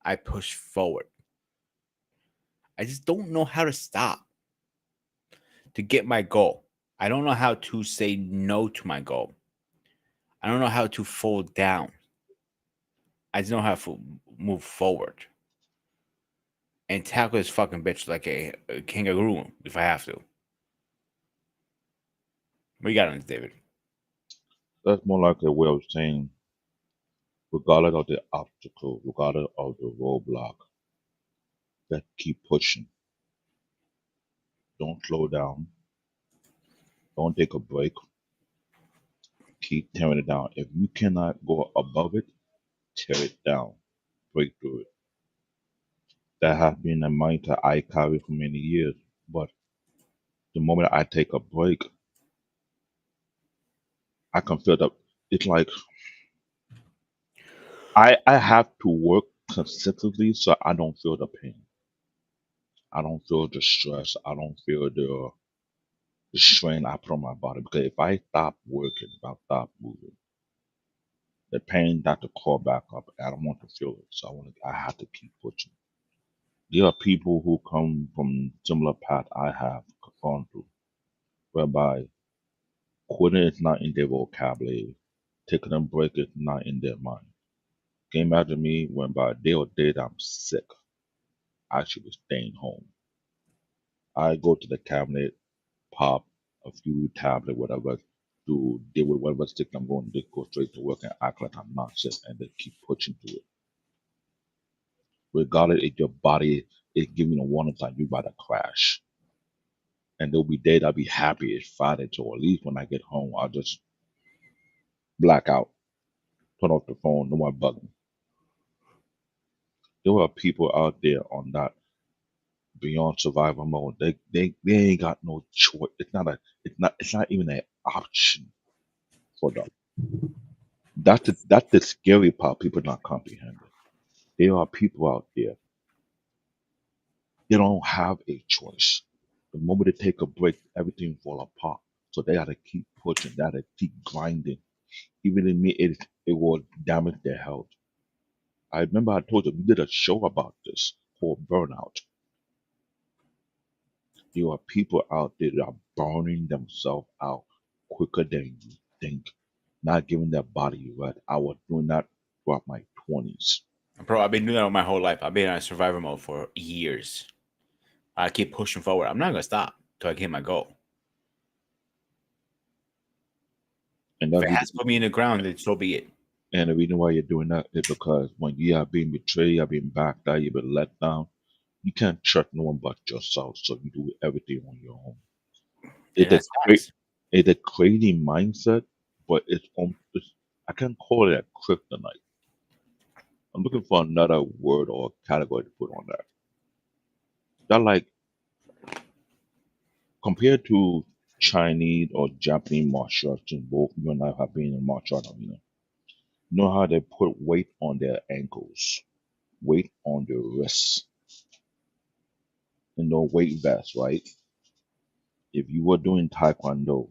I push forward. I just don't know how to stop to get my goal. I don't know how to say no to my goal. I don't know how to fold down. I just know how to move forward and tackle this fucking bitch like a kangaroo if I have to. What you got on this, David? That's more like a way of saying, regardless of the obstacle, regardless of the roadblock, that keep pushing. Don't slow down. Don't take a break. Keep tearing it down. If you cannot go above it, tear it down. Break through it. That has been a mindset I carry for many years. But the moment I take a break, I can feel that it's like I have to work consistently so I don't feel the pain. I don't feel the stress. I don't feel the strain I put on my body. Because if I stop working, if I stop moving, the pain got to call back up. I don't want to feel it. So I have to keep pushing. There are people who come from similar path I have gone through, whereby quitting is not in their vocabulary, taking a break is not in their mind. Can you imagine me whereby they or day that I'm sick, I should be staying home. I go to the cabinet, pop a few tablets, whatever, to deal with whatever sick I'm going to go straight to work and act like I'm not sick and then keep pushing through it. Regardless if your body is giving a warning sign, you about to crash. And there'll be days I'll be happy it's Friday, so at least when I get home, I'll just black out, turn off the phone, no more bugging. There are people out there on that beyond survival mode. They ain't got no choice. It's not even an option for them. That's the scary part people not comprehending. There are people out there, they don't have a choice. The moment they take a break, everything fall apart. So they gotta keep pushing, they gotta keep grinding. Even in me, it will damage their health. I remember I told you we did a show about this called burnout. There are people out there that are burning themselves out quicker than you think, not giving their body rest. I was doing that throughout my 20s. Bro, I've been doing that my whole life. I've been on survivor mode for years. I keep pushing forward. I'm not gonna stop till I get my goal. And If that's it has to put me in the ground, then so be it. and the reason why you're doing that is because when you are being betrayed, you're being backed out, you've been let down, you can't trust no one but yourself. So you do everything on your own. Yeah, It's a that's facts. it's a crazy mindset, but it's I can't call it a kryptonite. I'm looking for another word or category to put on that. That like compared to Chinese or Japanese martial arts, and both you and I have been in martial art arena. You know how they put weight on their ankles, weight on their wrists, and no weight vests, right? If you were doing Taekwondo,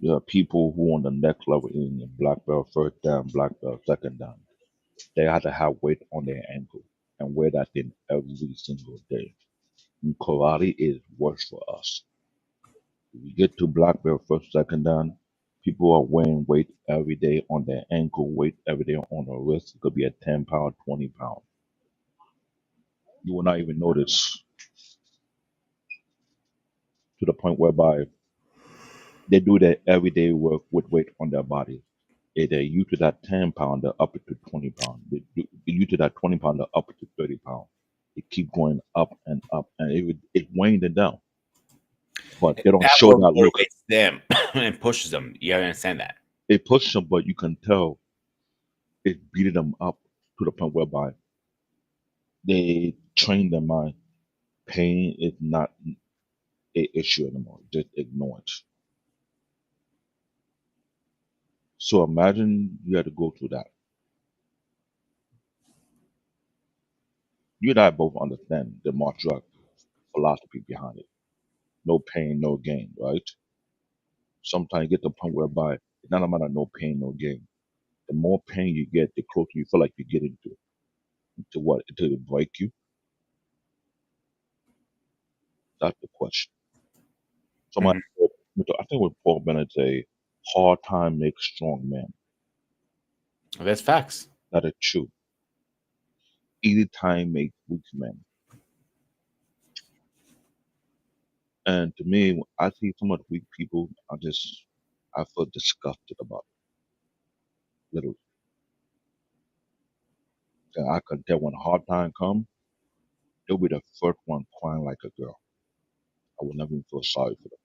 there are people who on the next level in the black belt first dan, black belt second dan. They have to have weight on their ankle and wear that thing every single day. And karate is worse for us. If you get to black belt first, second dan, people are wearing weight every day on their ankle, weight every day on their wrist. It could be a 10 pound, 20 pound. You will not even notice to the point whereby they do their everyday work with weight on their body. They're used to that 10 pound, they're up to 20 pound. They're used to that 20 pound, they're up to 30 pound. It keep going up and up, and it weighing them down. But they don't That show that look. motivates them and pushes them. You gotta understand that. It pushes them, but you can tell it beating them up to the point whereby they train their mind. Pain is not an issue anymore. Just ignore it. So imagine you had to go through that. You and I both understand the martial art philosophy behind it. No pain, no gain, right? Sometimes you get to the point whereby it's not a matter of no pain, no gain. The more pain you get, the closer you feel like you get into what? Until it break you? That's the question. Somebody said, I think with Paul Bennett say, hard time makes strong men. That's facts. That is true. Easy time makes weak men. And to me, when I see some of the weak people, I feel disgusted about it, literally. And I can tell when a hard time comes, they'll be the first one crying like a girl. I will never even feel sorry for them.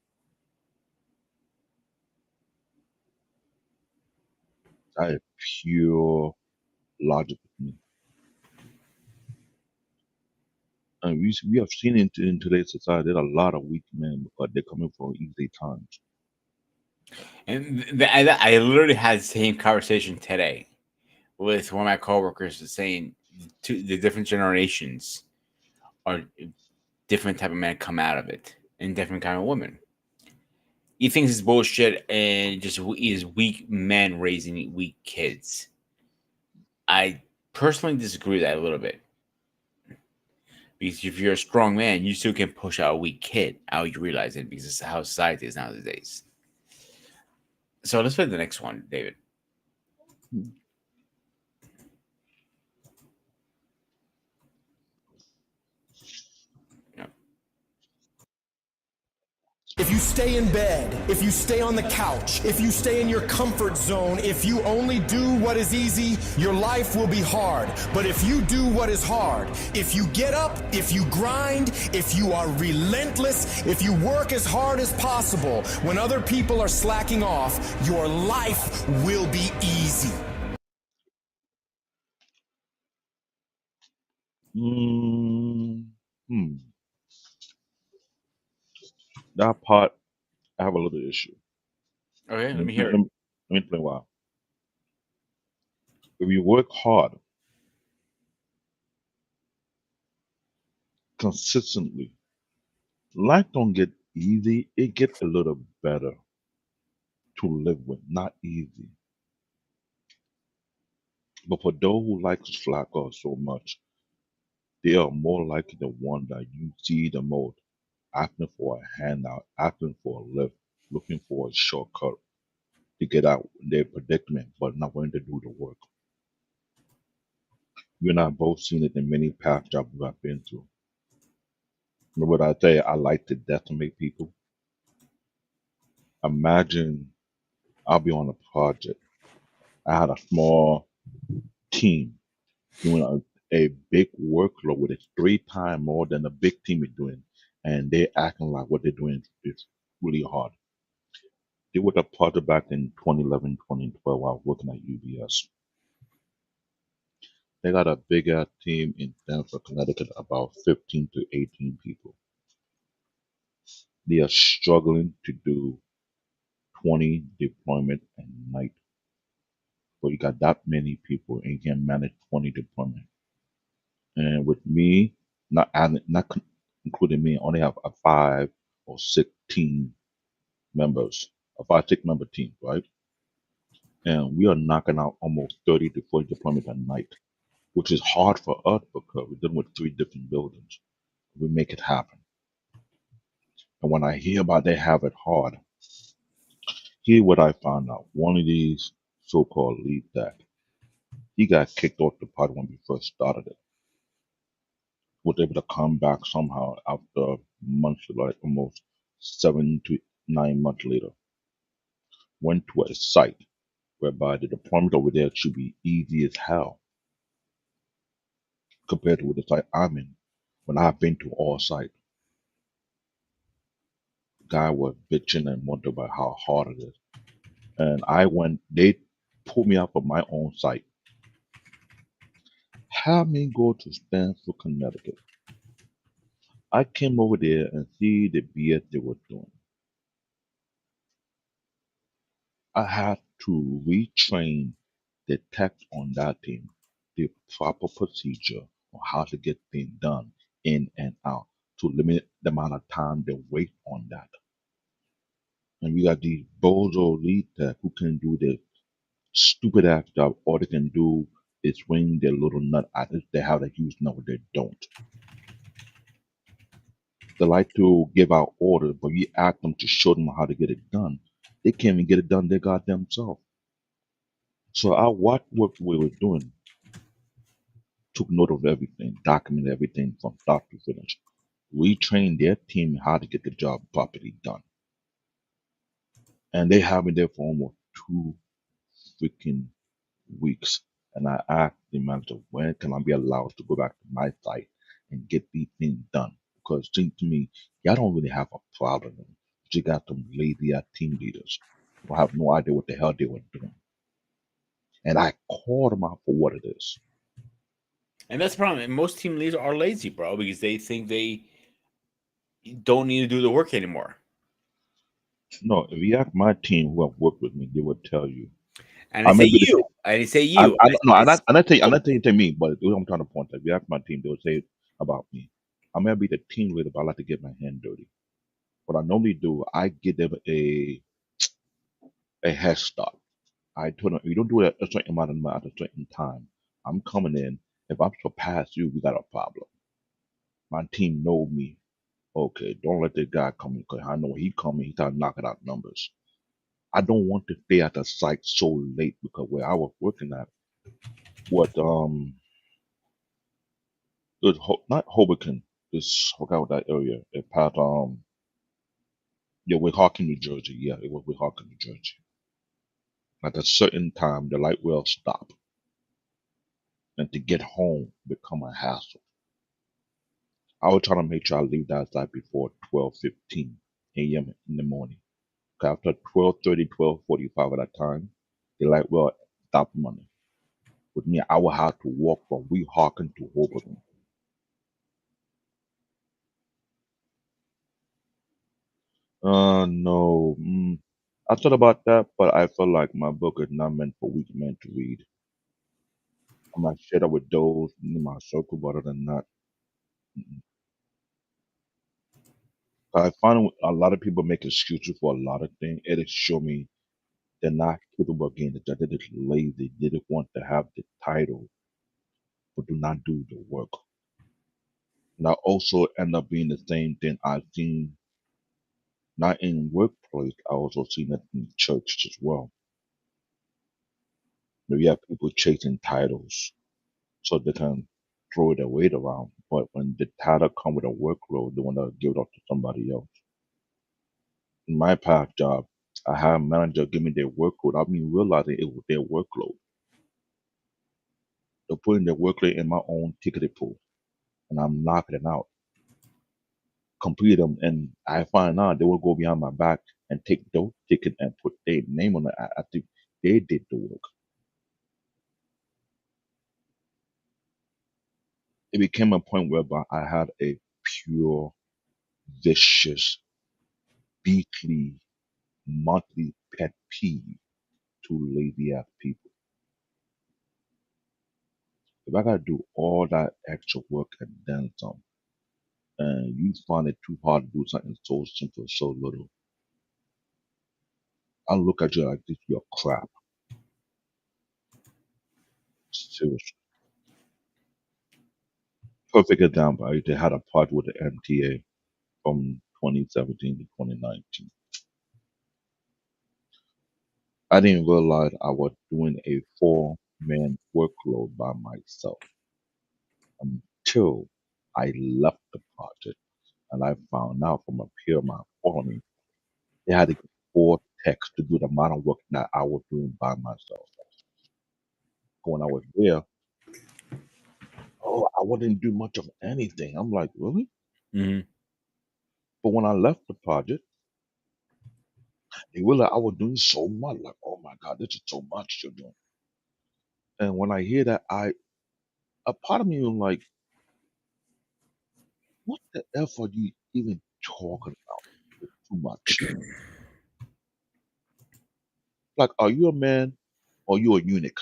That is pure logic with me. And we have seen in today's society, there are a lot of weak men, but they're coming from easy times. And I literally had the same conversation today with one of my coworkers saying the different generations are different type of men come out of it and different kind of women. He thinks it's bullshit and just is weak men raising weak kids. I personally disagree with that a little bit. Because if you're a strong man, you still can push out a weak kid. How you realize it because it's how society is nowadays. So let's play the next one, David. Yeah. If you stay in bed, if you stay on the couch, if you stay in your comfort zone, if you only do what is easy, your life will be hard. But if you do what is hard, if you get up, if you grind, if you are relentless, if you work as hard as possible, when other people are slacking off, your life will be easy. That part, I have a little issue. Okay, let me hear it. Let me explain why. If you work hard consistently, life don't get easy. It gets a little better to live with, not easy. But for those who like to slack off so much, they are more likely the one that you see the most asking for a handout, asking for a lift, looking for a shortcut to get out their predicament, but not willing to do the work. You and I both seen it in many past jobs I've been to. Remember what I say? I like to decimate people. Imagine I'll be on a project. I had a small team doing a big workload with it 3 times more than the big team is doing, and they acting like what they're doing is really hard. They were the project back in 2011, 2012 while I was working at UBS. They got a big ass team in Stamford, Connecticut, about 15 to 18 people. They are struggling to do 20 deployment a night. But you got that many people and you can manage 20 deployment. And with me, including me, I only have a 5 or 6 team members, a 5, 6 member team, right? And we are knocking out almost 30 to 40 deployments a night, which is hard for us because we're dealing with 3 different buildings. We make it happen. And when I hear about they have it hard, here's what I found out. One of these so-called lead tech, he got kicked off the pod when we first started it. Was able to come back somehow after months, like almost 7 to 9 months later. Went to a site whereby the deployment over there should be easy as hell compared to the site I'm in. When I've been to all sites, guy was bitching and wondered about how hard it is. And I went, they pulled me out of my own site. Have me go to Stamford, Connecticut. I came over there and see the BS they were doing. I had to retrain the techs on that team the proper procedure on how to get things done in and out to limit the amount of time they wait on that. And we got these bozo lead tech who can do the stupid ass job. All they can do is swing their little nut at it. They have a huge number, they don't. They like to give out orders, but you ask them to show them how to get it done. They can't even get it done their goddamn self. So I watched what we were doing, took note of everything, documented everything from start to finish. We trained their team how to get the job properly done. And they have me there for almost 2 freaking weeks. And I asked the manager, when can I be allowed to go back to my site and get these things done? Because it seems to me, y'all don't really have a problem. But you got some lazy ass team leaders who have no idea what the hell they were doing. And I called them out for what it is. And that's the problem. And most team leaders are lazy, bro, because they think they don't need to do the work anymore. No, if you ask my team who have worked with me, they would tell you. And I say you. I say you. I'm not saying me, but what I'm trying to point out. If you ask my team, they would say about me. I may be the team leader, but I like to get my hand dirty. What I normally do, I give them a head start. I told them, you don't do it a certain amount of money at a certain time. I'm coming in. If I'm surpass you, we got a problem. My team know me. Okay, don't let this guy come in because I know when he coming, he start knocking out numbers. I don't want to stay at the site so late because where I was working at, what it was not Hoboken, it's I forgot what that area. It passed yeah, Weehawken, New Jersey. Yeah, it was Weehawken, New Jersey. At a certain time, the light will stop, and to get home become a hassle. I was trying to make sure I leave that site before 12:15 a.m. in the morning. 'Cause after 12:30, 12:45 at that time, the light will stop running. With me, I will have to walk from Weehawken to Hoboken. No. I thought about that, but I felt like my book is not meant for weak men to read. I might share that with those in my circle, but other than that, mm-mm. I find a lot of people make excuses for a lot of things. It is show me they're not capable of getting the job. They're just lazy. They just want to have the title, but do not do the work. And I also end up being the same thing I've seen, not in workplace, I also seen it in church as well. Where you have people chasing titles so they can throw their weight around. But when the title come with a workload, they want to give it up to somebody else. In my past job, I had a manager give me their workload. I mean, realizing it was their workload. They're putting their workload in my own ticketed pool, and I'm knocking it out, complete them, and I find out they will go behind my back and take those tickets and put their name on it. I think they did the work. it became a point whereby I had a pure, vicious, weekly, monthly pet peeve to lazy ass people. If I gotta do all that extra work and then some, and you find it too hard to do something so simple, so little, I look at you like this, you're crap. Seriously. Perfect example. I had a part with the MTA from 2017 to 2019. I didn't realize I was doing a 4-man workload by myself until I left the project and I found out from a peer of mine following me, they had to get 4 techs to do the amount of work that I was doing by myself. When I was there, oh, I wouldn't do much of anything. I'm like, really? Hmm. But when I left the project, they realized I was doing so much. Like, oh my God, this is so much you're doing. And when I hear that, a part of me was like, what the F are you even talking about? It's too much. Like, are you a man or you a eunuch?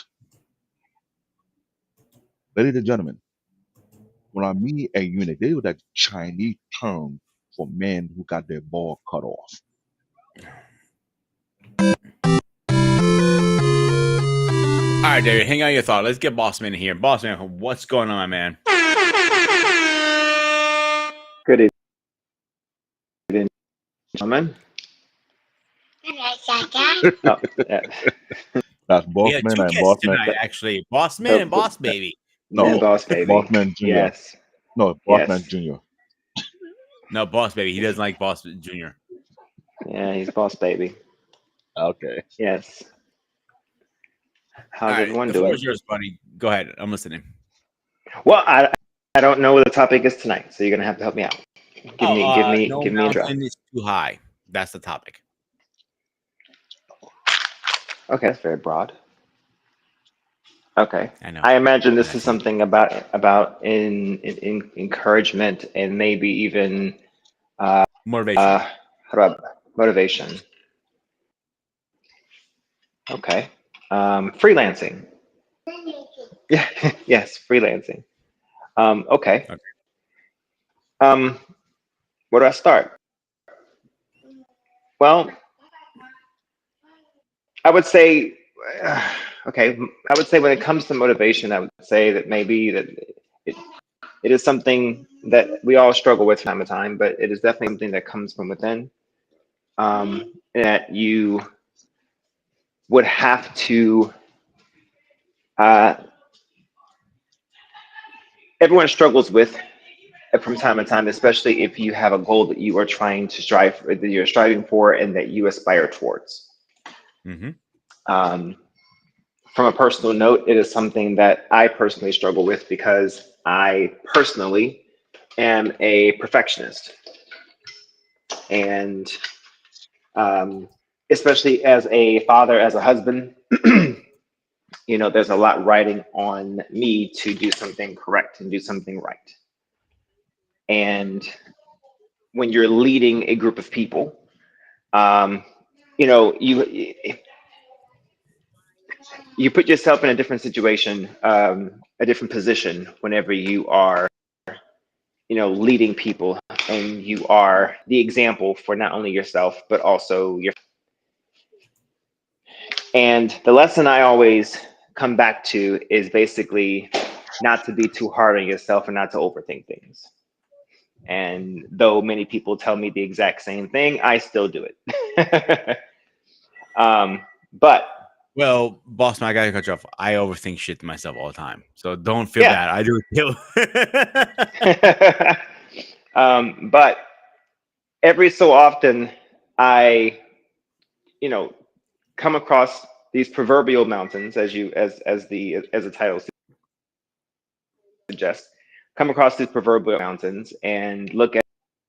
Ladies and gentlemen, when I mean a eunuch, they were that Chinese term for men who got their ball cut off. All right, David, hang on your thought. Let's get Bossman in here. Bossman, what's going on, my man? Good evening, gentlemen. Oh, yeah. That's We Boss have Man two and guests Boss Man. tonight, actually. Bossman The- and Boss Baby. No, and Boss Baby. Boss Man Jr. Yes. No, Boss Man Yes. Jr. No, Boss Baby. He doesn't like Boss Jr. Yeah, he's Boss Baby. Okay. Yes. How's All right, everyone the floor doing? is yours, buddy. Go ahead. I'm listening. Well, I don't know what the topic is tonight, so you're gonna have to help me out. Give me No give me a intro. mountain is too high. That's the topic. Okay, that's very broad. Okay. I know. I imagine this is something about in encouragement and maybe even Motivation. motivation. Okay. Freelancing. Yeah. Yes, freelancing. Okay. Where do I start? Well, I would say, okay, I would say when it comes to motivation, I would say that maybe that it is something that we all struggle with time to time, but it is definitely something that comes from within. That you would have to, everyone struggles with from time to time, especially if you have a goal that you are trying to strive for, that you're striving for, and that you aspire towards. Mm-hmm. From a personal note, it is something that I personally struggle with because I personally am a perfectionist. And especially as a father, as a husband, you know, there's a lot riding on me to do something correct and do something right. And when you're leading a group of people, you know, you put yourself in a different situation, a different position whenever you are, you know, leading people, and you are the example for not only yourself but also your. And the lesson I always come back to is basically not to be too hard on yourself and not to overthink things. And though many people tell me the exact same thing, I still do it. But Well, boss man, I gotta cut you off. I overthink shit to myself all the time, so don't feel Yeah. bad. I do it too. But every so often, I, you know, come across these proverbial mountains, as the title suggests. Come across these proverbial mountains and look at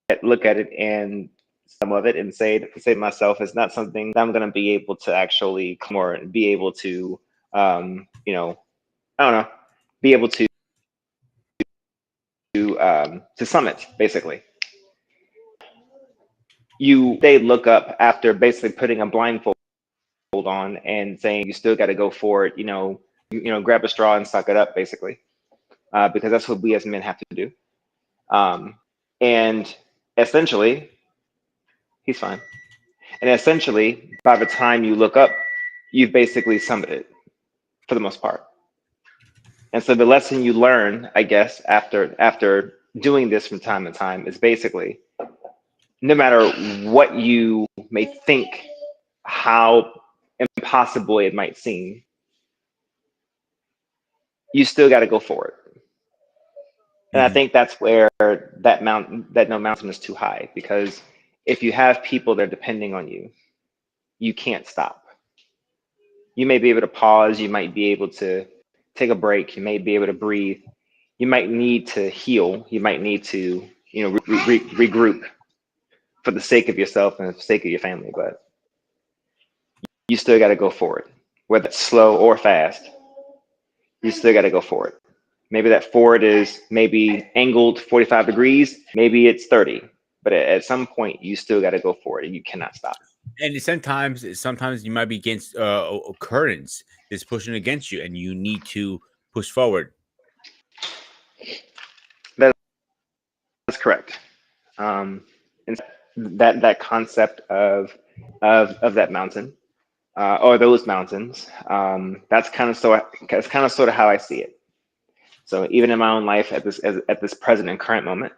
it and some of it and say to myself, it's not something that I'm going to be able to actually come or be able to, you know, I don't know, be able to to summit, basically. They look up after basically putting a blindfold on and saying you still got to go for it. Grab a straw and suck it up, basically, because that's what we as men have to do. And essentially, he's fine. And essentially, by the time you look up, you've basically summited for the most part. And so the lesson you learn, I guess, after doing this from time to time is basically, no matter what you may think, how impossible it might seem, you still got to go for it. And I think that's where that no mountain is too high, because if you have people that are depending on you, you can't stop. You may be able to pause, you might be able to take a break, you may be able to breathe, you might need to heal, you might need to, regroup for the sake of yourself and the sake of your family, but you still got to go for it. Whether it's slow or fast, you still got to go for it. Maybe that forward is maybe angled 45 degrees, maybe it's 30, but at some point you still got to go for it and you cannot stop. And sometimes you might be against currents that's pushing against you, and you need to push forward. That's correct. And that concept of that mountain, or those mountains, that's kind of sort of how I see it. So even in my own life, at this present and current moment,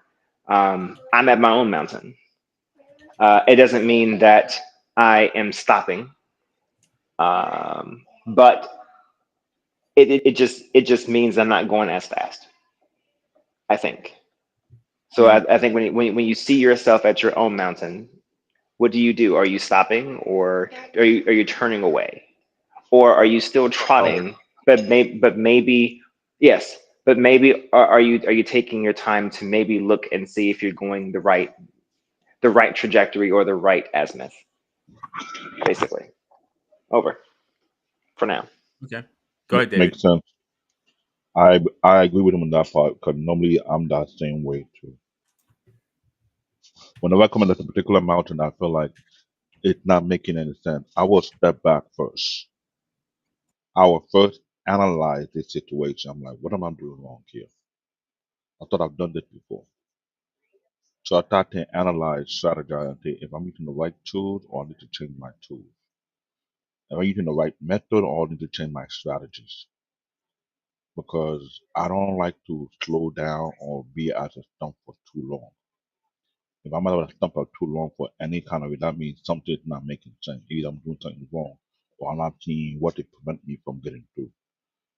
I'm at my own mountain. It doesn't mean that I am stopping, but it just means I'm not going as fast, I think. So I think when you see yourself at your own mountain, what do? Are you stopping, or are you turning away, or are you still trotting? But maybe yes. But maybe are you taking your time to maybe look and see if you're going the right trajectory or the right azimuth? Basically, over for now. Okay, go ahead, David. Makes sense. I agree with him on that part, because normally I'm that same way too. Whenever I come into a particular mountain, I feel like it's not making any sense. I will step back first. I will first analyze the situation. I'm like, what am I doing wrong here? I thought I've done this before. So I start to analyze, strategize, and think if I'm using the right tools or I need to change my tools. If I'm using the right method or I need to change my strategies. Because I don't like to slow down or be at a stump for too long. If I'm at a stump for too long for any kind of it, that means something's not making sense. Either I'm doing something wrong or I'm not seeing what it prevent me from getting through.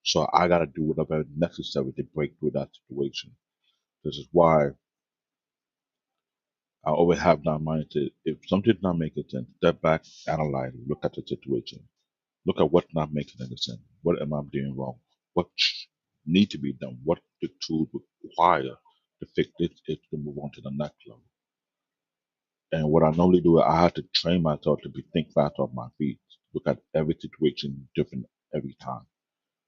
So I gotta do whatever is necessary to break through that situation. This is why I always have that mindset. If something's not making sense, step back, analyze, look at the situation. Look at what's not making any sense. What am I doing wrong? What need to be done? What the tools require to fix this is to move on to the next level. And what I normally do, I have to train myself to think fast off my feet. Look at every situation different every time.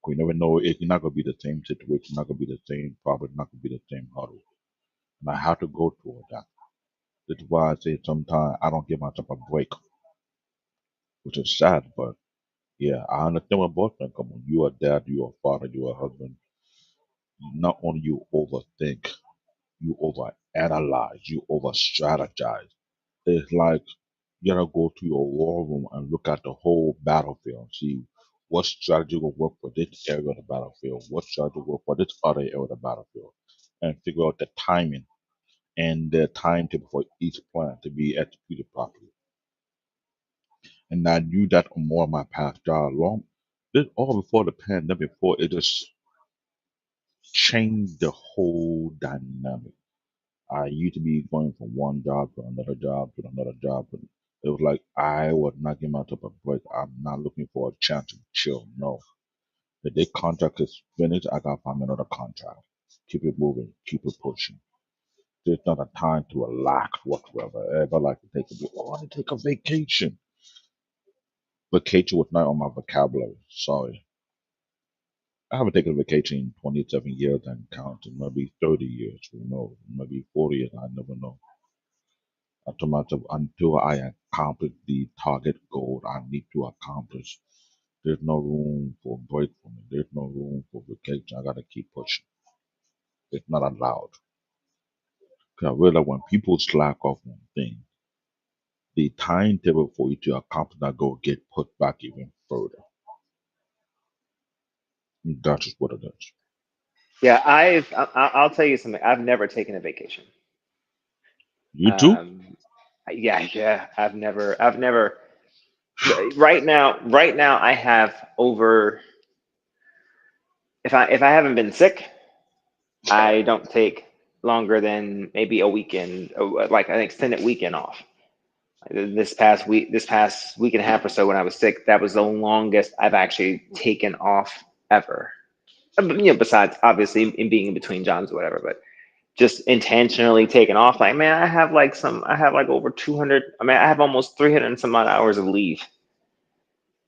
You never know, it's not gonna be the same situation, not gonna be the same problem, not gonna be the same hurdle. And I have to go toward that. That's why I say sometimes I don't give myself a break, which is sad, but yeah, I understand where both men come on. You are dad, you are father, you are husband. Not only you overthink, you overanalyze, you over strategize. It's like you gotta go to your war room and look at the whole battlefield and see what strategy will work for this area of the battlefield, what strategy will work for this other area of the battlefield, and figure out the timing and the timetable for each plan to be executed properly. And I knew that on more of my past job long this all before the pandemic, before it just changed the whole dynamic. I used to be going from one job to another job to another job, but it was like I was not giving myself a break. I'm not looking for a chance to chill. No. If the contract is finished, I gotta find another contract. Keep it moving, keep it pushing. There's not a time to relax whatsoever. Everybody like to take a I want to take a vacation. Vacation was not on my vocabulary. Sorry. I haven't taken a vacation in 27 years and counting, maybe 30 years, who knows, maybe 40 years, I never know. I told myself until I accomplish the target goal I need to accomplish, there's no room for a break for me. There's no room for vacation. I gotta keep pushing. It's not allowed. Because I realize when people slack off on things, the timetable for you to accomplish that goal get put back even further. That's just what it is. Yeah, I'll tell you something. I've never taken a vacation. You too? Yeah, I've never. Right now, I have over. If I haven't been sick, I don't take longer than maybe a weekend, like an extended weekend off. This past week and a half or so, when I was sick, that was the longest I've actually taken off ever. Besides obviously in being in between jobs or whatever, but just intentionally taking off. Like, man, I have like over 200. I mean, I have almost 300 and some odd hours of leave,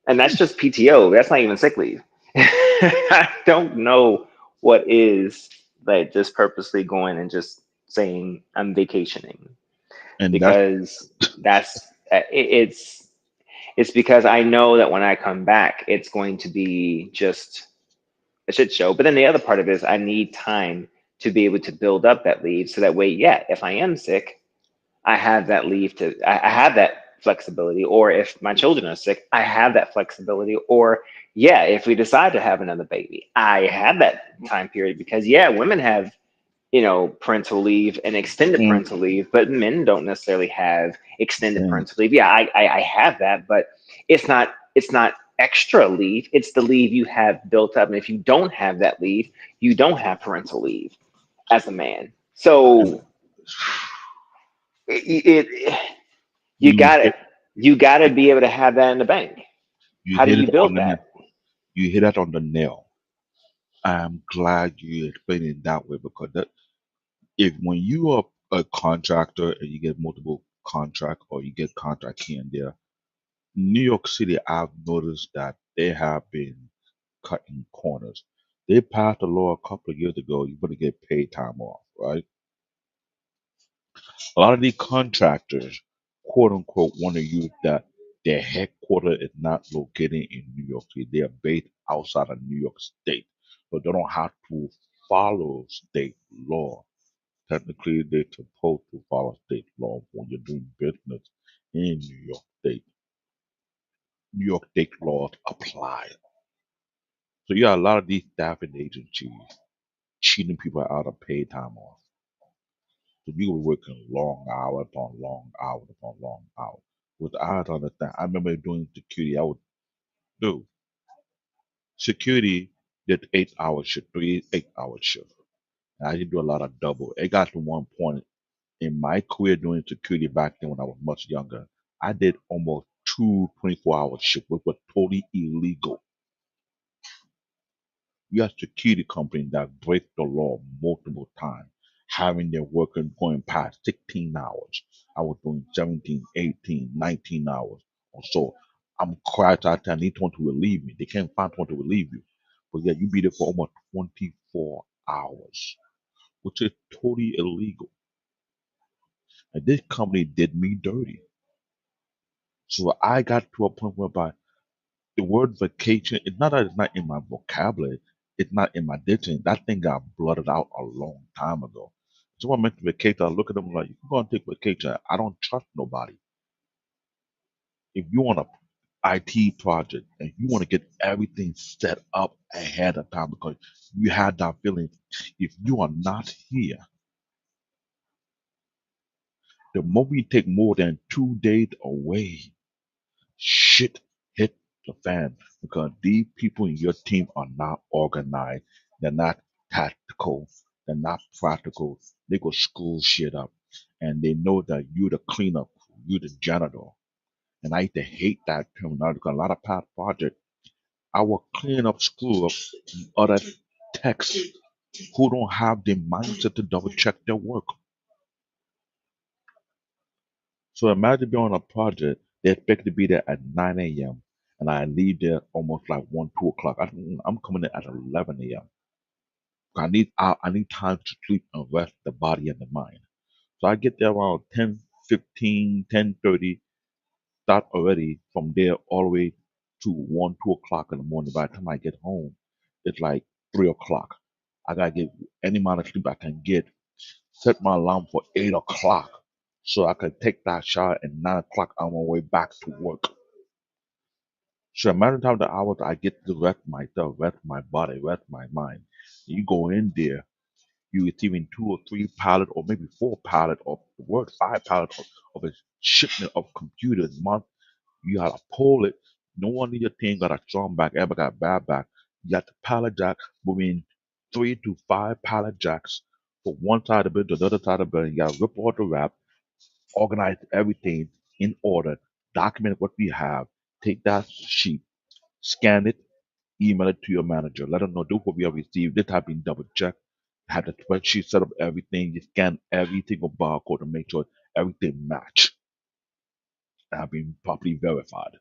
and that's just PTO. That's not even sick leave. I don't know what is like just purposely going and just saying I'm vacationing, And that's because it's because I know that when I come back, it's going to be just a shit show. But then the other part of it is I need time to be able to build up that leave, so that way, yeah, if I am sick, I have that leave I have that flexibility. Or if my children are sick, I have that flexibility. Or yeah, if we decide to have another baby, I have that time period, because yeah, women have, parental leave and extended mm, parental leave, but men don't necessarily have extended mm, parental leave. Yeah, I have that, but it's not extra leave. It's the leave you have built up. And if you don't have that leave, you don't have parental leave as a man. and So it you you got it. hit You got to be able to have that in the bank. you How do hit you it on build the nail. that? You hit that on the nail. I'm glad you explained it that way, because that if when you are a contractor and you get multiple contract, or you get contract here and there, New York City, I've noticed that they have been cutting corners. They passed a law a couple of years ago. You better get paid time off, right? A lot of these contractors, quote unquote, want to use that their headquarters is not located in New York City. They are based outside of New York State, but they don't have to follow state law. Technically, they're supposed to follow state law when you're doing business in New York State. New York State laws apply. So you got a lot of these staffing agencies cheating people out of paid time off. So you were working long hour upon long hour upon long hour. With I had to understand. I remember doing security. I would do security did 8 hour shift, 3 8 hour shift. And I did do a lot of double. It got to one point in my career doing security back then when I was much younger. I did almost two 24-hour shifts, which was totally illegal. You have security companies that break the law multiple times, having their workers going past 16 hours. I was doing 17, 18, 19 hours or so. I'm quite out there. I need someone to relieve me. They can't find someone to relieve you. But yet you be there for almost 24 hours, which is totally illegal. And this company did me dirty. So I got to a point whereby the word vacation, it's not that it's not in my vocabulary, it's not in my dictionary. That thing got blotted out a long time ago. So I meant to vacation, I look at them like, you can go and take vacation. I don't trust nobody. If you want a IT project and you want to get everything set up ahead of time, because you had that feeling, if you are not here, the moment you take more than 2 days away, shit hit the fan, because these people in your team are not organized. They're not tactical. They're not practical. They go screw shit up. And they know that you're the cleanup, you're the janitor. And I used to hate that terminology, because a lot of past projects, I will clean up screw up other techs who don't have the mindset to double check their work. So imagine being on a project, they expect to be there at 9 a.m. and I leave there almost like 1, 2 o'clock. I'm coming in at 11 a.m. I need time to sleep and rest the body and the mind. So I get there around 10:15, 10:30. Start already from there all the way to 1, 2 o'clock in the morning. By the time I get home, it's like 3 o'clock. I gotta get any amount of sleep I can get. Set my alarm for 8 o'clock so I can take that shower at 9 o'clock on my way back to work. So imagine how the hours I get to rest myself, rest my body, rest my mind. You go in there, you receiving 2 or 3 pallet or maybe 4 pallet of work, 5 pallet of a shipment of computers month. You gotta pull it. No one in your team got a strong back, ever got a bad back. You got the pallet jack moving 3 to 5 pallet jacks from one side of the building to the other side of the building. You gotta rip all the wrap, organize everything in order, document what we have, take that sheet, scan it, email it to your manager. Let them know this what we have received. This have been double checked. Have the spreadsheet set up everything. You scan every single barcode to make sure everything match and have been properly verified.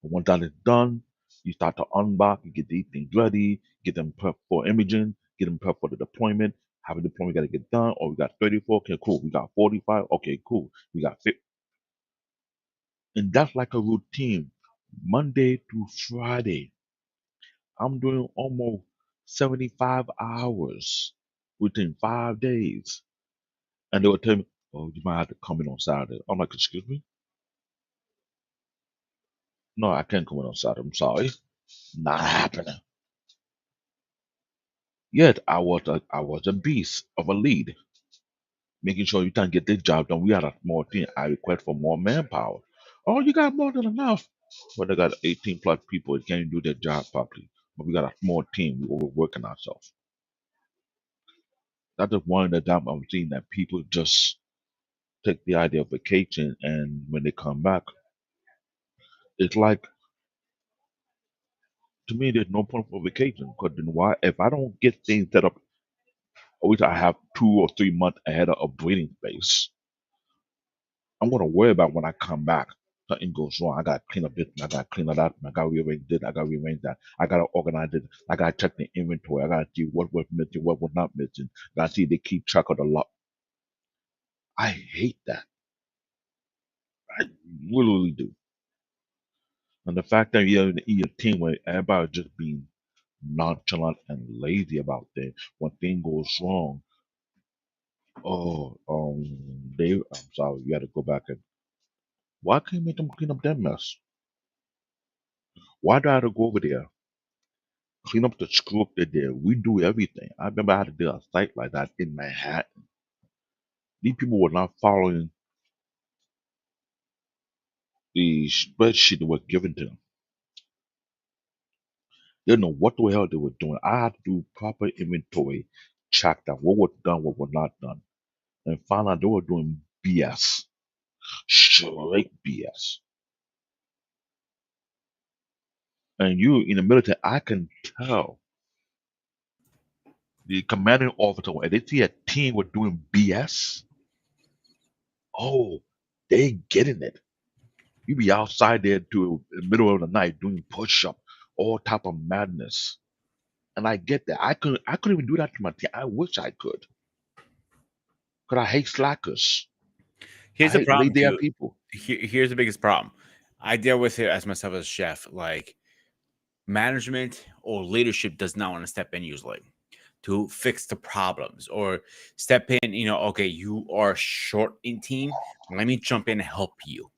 And once that is done, you start to unbox, you get these things ready, get them prepped for imaging, get them prepped for the deployment. Have a deployment got to get done. Or we got 34. Okay, cool. We got 45. Okay, cool. We got 50. And that's like a routine. Monday through Friday. I'm doing almost 75 hours within 5 days. And they would tell me, oh, you might have to come in on Saturday. I'm like, excuse me? No, I can't come in on Saturday. I'm sorry. Not happening. Yet I was a beast of a lead, making sure you can get this job done. We had a small team. I request for more manpower. Oh, you got more than enough. But they got 18 plus people that can't do their job properly. But we got a small team. We overworking ourselves. That's just one of the times I'm seeing that people just take the idea of vacation, and when they come back, it's like, to me, there's no point for vacation. Because then why? If I don't get things set up, which I have 2 or 3 months ahead of a breathing space, I'm gonna worry about when I come back. Something goes wrong. I gotta clean up this. I gotta clean up that. I gotta rearrange this. I gotta rearrange that. I gotta organize it. I gotta check the inventory. I gotta see what was missing, what was not missing. I gotta see they keep track of the lot. I hate that. I literally do. And the fact that you're in a team where everybody just being nonchalant and lazy about things, when thing goes wrong, oh, Dave, I'm sorry, you got to go back and why can't you make them clean up that mess? Why do I have to go over there, clean up the screw up they did? We do everything. I remember I had to do a site like that in Manhattan. These people were not following the spreadsheet that was given to them. They didn't know what the hell they were doing. I had to do proper inventory, check that what was done, what was not done, and found out they were doing BS, straight BS. And you in the military, I can tell the commanding officer when they see a team was doing BS. Oh, they getting it. You be outside there to the middle of the night doing push-up, all type of madness. And I get that. I couldn't even do that to my team. I wish I could. Cause I hate slackers. I Here's the hate problem, lazy too. people. Here's the biggest problem. I deal with it as myself as a chef. Like, management or leadership does not want to step in usually to fix the problems or step in. Okay, you are short in team. Let me jump in and help you.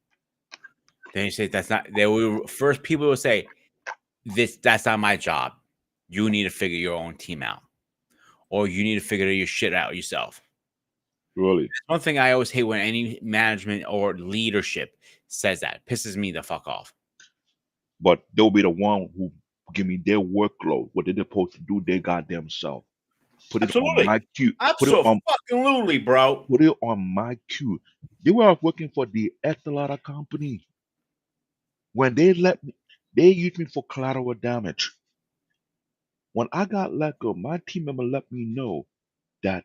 Then you say that's not. They will first people will say that's not my job. You need to figure your own team out, or you need to figure your shit out yourself. Really. One thing I always hate when any management or leadership says that. It pisses me the fuck off. But they'll be the one who give me their workload, what they're supposed to do their goddamn self. Put it on my queue. Absolutely, bro. Put it on my queue. They were working for the Estelada company. When they used me for collateral damage. When I got let go, my team member let me know that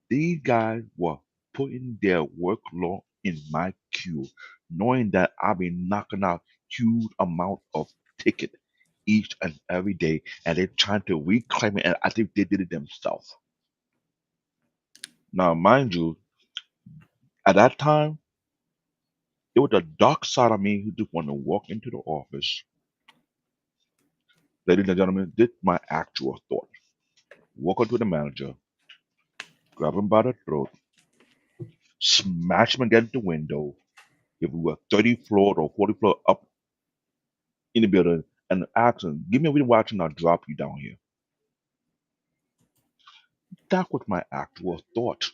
these guys were putting their workload in my queue, knowing that I've been knocking out huge amount of ticket each and every day, and they're trying to reclaim it. And I think they did it themselves. Now, mind you, at that time, it was the dark side of me who just wanted to walk into the office. Ladies and gentlemen, this is my actual thought. Walk up to the manager, grab him by the throat, smash him against the window. If we were 30 floor or 40 floor up in the building, and ask him, give me a reason why I should not drop you down here. That was my actual thought.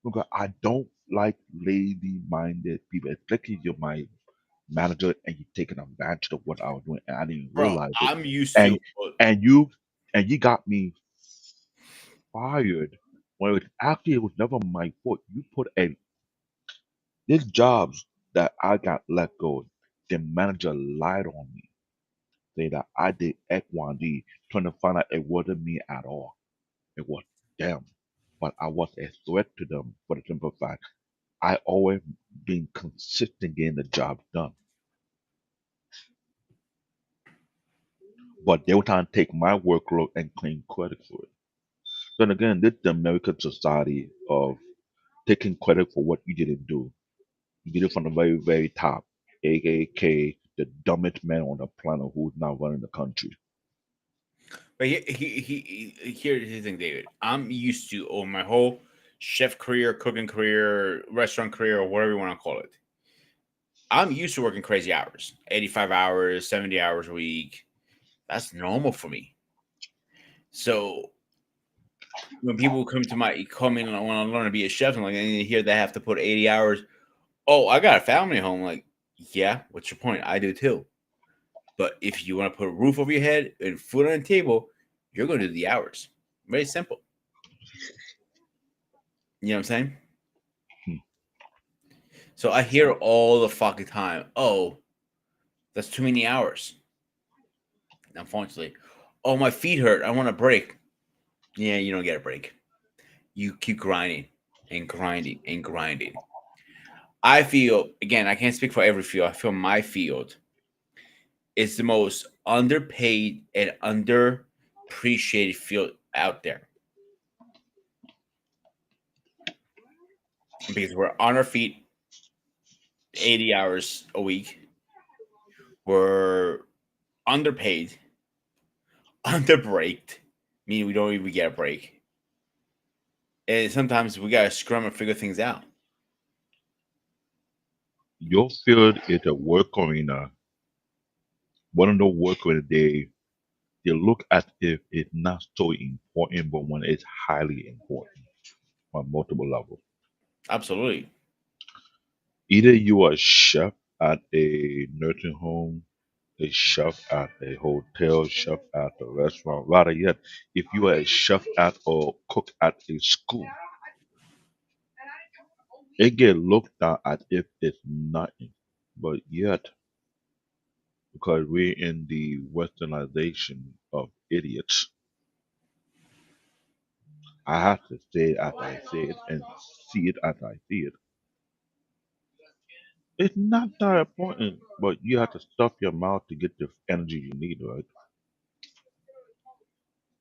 Because I don't like lazy-minded people, especially if you're my manager and you're taking advantage of what I was doing, and I didn't Bro, realize it. I'm used And to. and you got me fired when it was never my fault. You put these jobs that I got let go. The manager lied on me, saying that I did X, Y, and Z, trying to find out it wasn't me at all. It was them. But I was a threat to them for the simple fact I always been consistent getting the job done. But they were trying to take my workload and claim credit for it. Then again, this is the American society of taking credit for what you didn't do. You did it from the very, very top, aka the dumbest man on the planet who's now running the country. But here's the thing, David. I'm used to my whole chef career, cooking career, restaurant career, or whatever you want to call it. I'm used to working crazy hours, 85 hours, 70 hours a week. That's normal for me. So when people come in and want to learn to be a chef, I'm like, and you hear they have to put 80 hours. Oh, I got a family at home. Like, yeah, what's your point? I do too. But if you want to put a roof over your head and food on the table, you're going to do the hours. Very simple. You know what I'm saying? Hmm. So I hear all the fucking time, oh, that's too many hours. Unfortunately. Oh, my feet hurt. I want a break. Yeah, you don't get a break. You keep grinding and grinding and grinding. I feel, again, I can't speak for every field. I feel my field is the most underpaid and underappreciated field out there. Because we're on our feet 80 hours a week. We're underpaid, underbraked, meaning we don't even get a break. And sometimes we got to scrum and figure things out. Your field is a work arena. One of the work arena they look at if it's not so important, but when it's highly important on multiple levels. Absolutely. Either you are a chef at a nursing home, a chef at a hotel, chef at a restaurant. Rather yet, if you are a chef at or cook at a school, it get looked at if it's nothing. But yet, because we're in the westernization of idiots, I have to say it as I say it and see it as I see it. It's not that important, but you have to stuff your mouth to get the energy you need, right?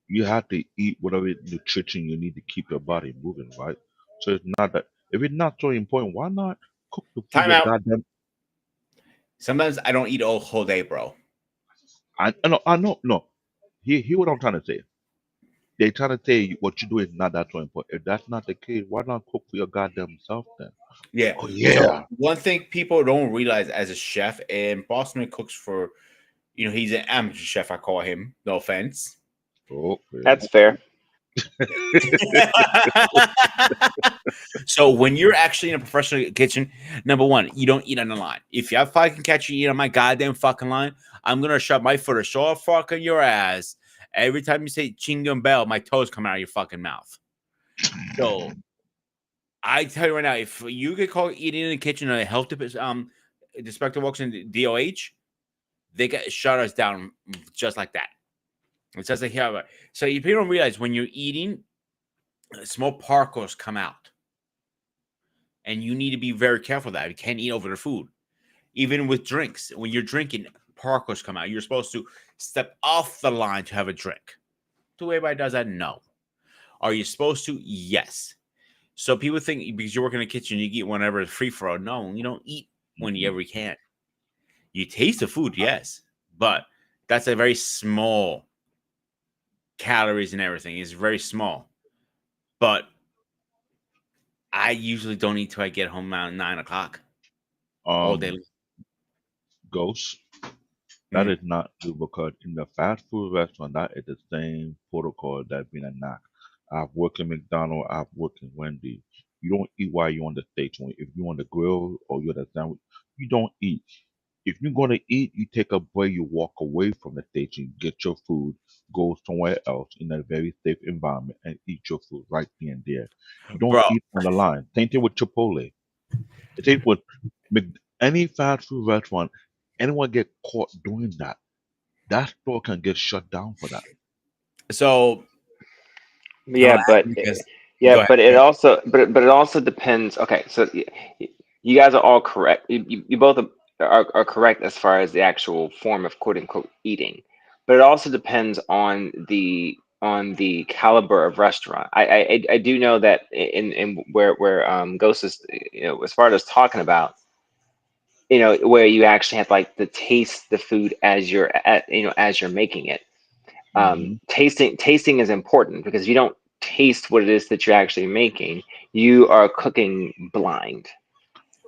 You have to eat whatever nutrition you need to keep your body moving, right? So it's not that if it's not so important, why not cook the food Time your out. goddamn Sometimes I don't eat all whole day, bro. I know no. Hear what I'm trying to say. They're trying to say what you do is not that so important. If that's not the case, why not cook for your goddamn self then? Yeah. Oh So yeah. one thing people don't realize as a chef, and Bossman cooks for, he's an amateur chef, I call him. No offense. Okay. That's fair. So when you're actually in a professional kitchen, number one, you don't eat on the line. If I fucking catch you eating on my goddamn fucking line, I'm gonna shove my foot or so fucking your ass. Every time you say chingum bell, my toes come out of your fucking mouth. So I tell you right now, if you get caught eating in the kitchen and a health inspector walks in DOH, they get shut us down just like that. It says here. So you people don't realize when you're eating, small particles come out. and you need to be very careful that you can't eat over the food. Even with drinks, when you're drinking, parkours come out. You're supposed to step off the line to have a drink. Do everybody does that? No. Are you supposed to? Yes. So people think because you work in the kitchen, you eat whenever it's free for all. No, you don't eat whenever you can. You taste the food, yes, but that's a very small calories and everything. It's very small. But I usually don't eat till I get home around 9 o'clock all day. Ghost. That Mhm. is not true because in the fast food restaurant, that is the same protocol that being a knock. I've worked in McDonald's, I've worked in Wendy's. You don't eat while you're on the station. If you're on the grill or you're at the sandwich, you don't eat. If you're going to eat, you take a break, you walk away from the station, get your food, go somewhere else in a very safe environment and eat your food right then and there. You don't Bro, eat on the line. Same thing with Chipotle. Same with any fast food restaurant. Anyone get caught doing that, that store can get shut down for that. so Yeah, but because, go yeah, ahead. but it also depends. Okay, so you guys are all correct. You both are correct as far as the actual form of quote unquote eating, but it also depends on the caliber of restaurant. I do know that in where Ghost is, as far as talking about, where you actually have like to taste the food as as you're making it. hmm Tasting is important because if you don't taste what it is that you're actually making, you are cooking blind.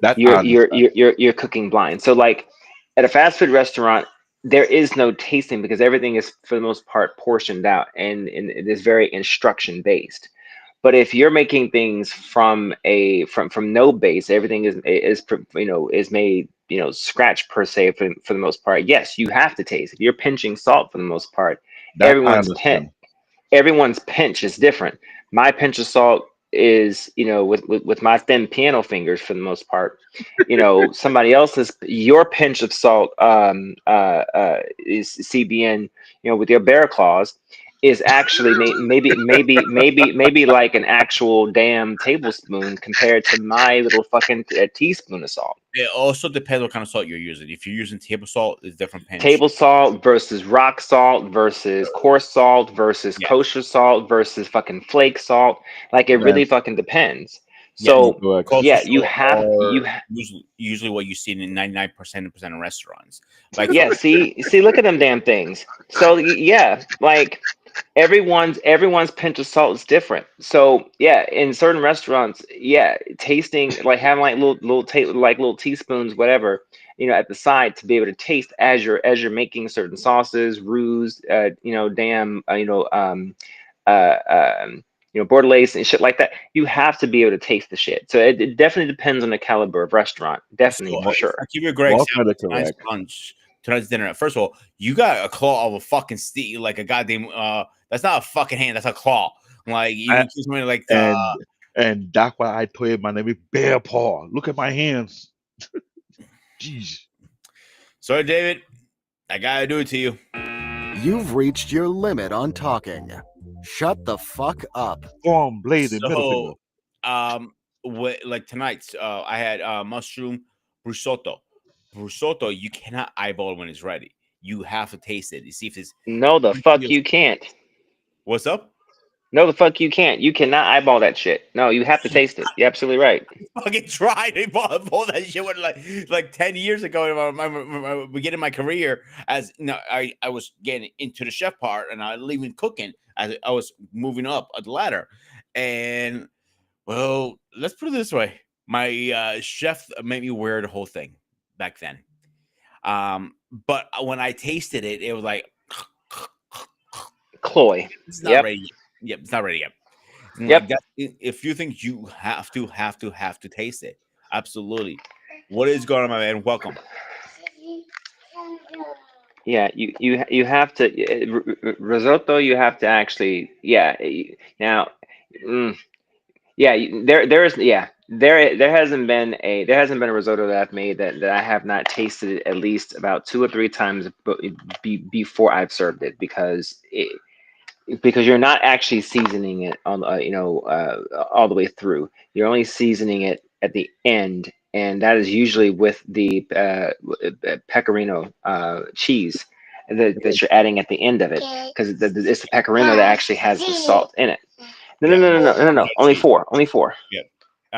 That I understand. You're cooking blind. So like at a fast food restaurant, there is no tasting because everything is for the most part portioned out and it is very instruction based. But if you're making things from no base, everything is made scratch per se for the most part. Yes, you have to taste. If you're pinching salt for the most part, That I everyone's pin understand. everyone's pinch is different. My pinch of salt is, with my thin piano fingers for the most part. Somebody else's, your pinch of salt is CBN, with your bear claws is actually maybe like an actual damn tablespoon compared to my little fucking teaspoon of salt. It also depends what kind of salt you're using. If you're using table salt, it's different pinch. Table salt versus rock salt versus coarse salt versus Yeah. kosher salt versus fucking flake salt. Like it really Yes, fucking depends. Yeah, So correct. kosher yeah, you salt have are you ha- usually what you see in 99% of restaurants. Like yeah, see look at them damn things. So yeah, like everyone's pinch of salt is different. So yeah, in certain restaurants, yeah, tasting like having like little teaspoons, whatever, at the side to be able to taste as you're making certain sauces, roux, damn, bordelaise and shit like that. You have to be able to taste the shit. So it definitely depends on the caliber of restaurant, definitely so, for What sure. I'll give you a great what example. are Tonight's correct? lunch, tonight's dinner. First of all, you got a claw of a fucking steel, like a goddamn. That's not a fucking hand. That's a claw. Like you I, can choose something like and that's why I told you my name is Bear Paw. Look at my hands. Jeez. Sorry, David. I gotta do it to you. You've reached your limit on talking. Shut the fuck up. Arm, blade, and middle finger. Like tonight, I had mushroom bruschetto. Bruschetto, you cannot eyeball when it's ready. You have to taste it. You see if it's No, the fuck you can't. what's up. No, the fuck you can't. You cannot eyeball that shit. No, you have to taste it. You're absolutely right. Fucking tried to ball that shit when like 10 years ago in my beginning of my career as I was getting into the chef part and I leaving cooking as I was moving up the ladder. And well, let's put it this way. My chef made me wear the whole thing back then. But when I tasted it, it was like Cloy. it's not Yep. ready yet. Yep, it's not ready yet. And Yep. like that, if you think you have to taste it, absolutely. What is going on, my man? Welcome. Yeah, you have to risotto. You have to actually, now, there hasn't been a risotto that I've made that I have not tasted at least about 2 or 3 times before I've served it because you're not actually seasoning it on all the way through. You're only seasoning it at the end, and that is usually with the pecorino cheese that you're adding at the end of it, because it's the pecorino that actually has the salt in it. No, no, Yeah. no, no, no, no, no. Only Cheese. four. Only four. Yeah.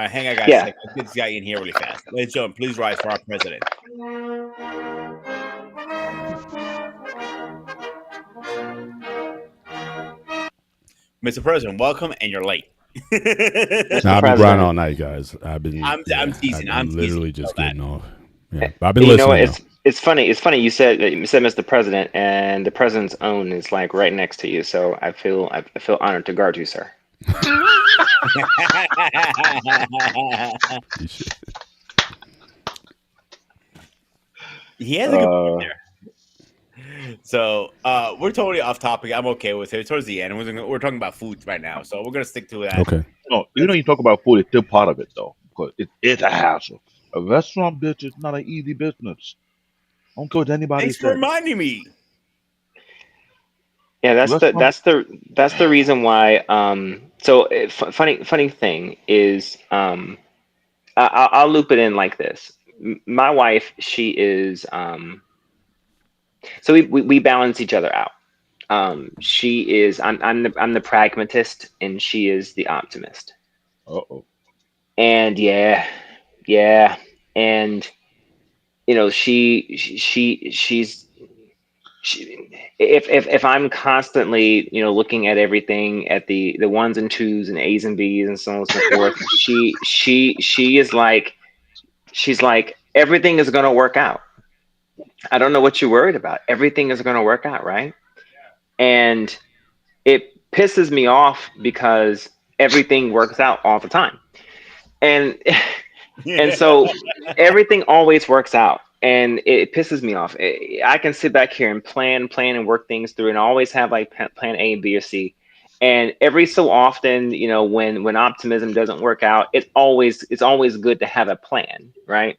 Hang on, guys. Yeah. Let's get this guy in here really fast. Ladies and gentlemen, please rise for our president. Mr. President, welcome, and you're late. Nah, I've been President. grinding all night, guys. I'm teasing. I'm teasing. I'm literally teasing. just You know getting off. Yeah, but I've been You know listening. what? It's funny. It's funny. You said Mr. President, and the president's own is like right next to you. So I feel honored to guard you, sir. You should. He has a good point there. So we're totally off topic. I'm okay with it. Towards the end, we're talking about food right now, so we're gonna stick to that. Okay. No, you talk about food, it's still part of it though, because it's a hassle. A restaurant bitch is not an easy business. I don't care what anybody Thanks for says. reminding me. Yeah, that's the reason why. Funny thing is, I'll loop it in like this. My wife, she is so we balance each other out. She is I'm the pragmatist, and she is the optimist. And yeah, and she's if I'm constantly looking at everything at the ones and twos and A's and B's and so on and so forth, she is like, she's like, everything is gonna work out. I don't know what you're worried about. Everything is gonna work out, right? And it pisses me off because everything works out all the time. And so everything always works out, and it pisses me off. I can sit back here and plan and work things through, and always have like plan A, B, or C. And every so often, when optimism doesn't work out, it's always good to have a plan, right?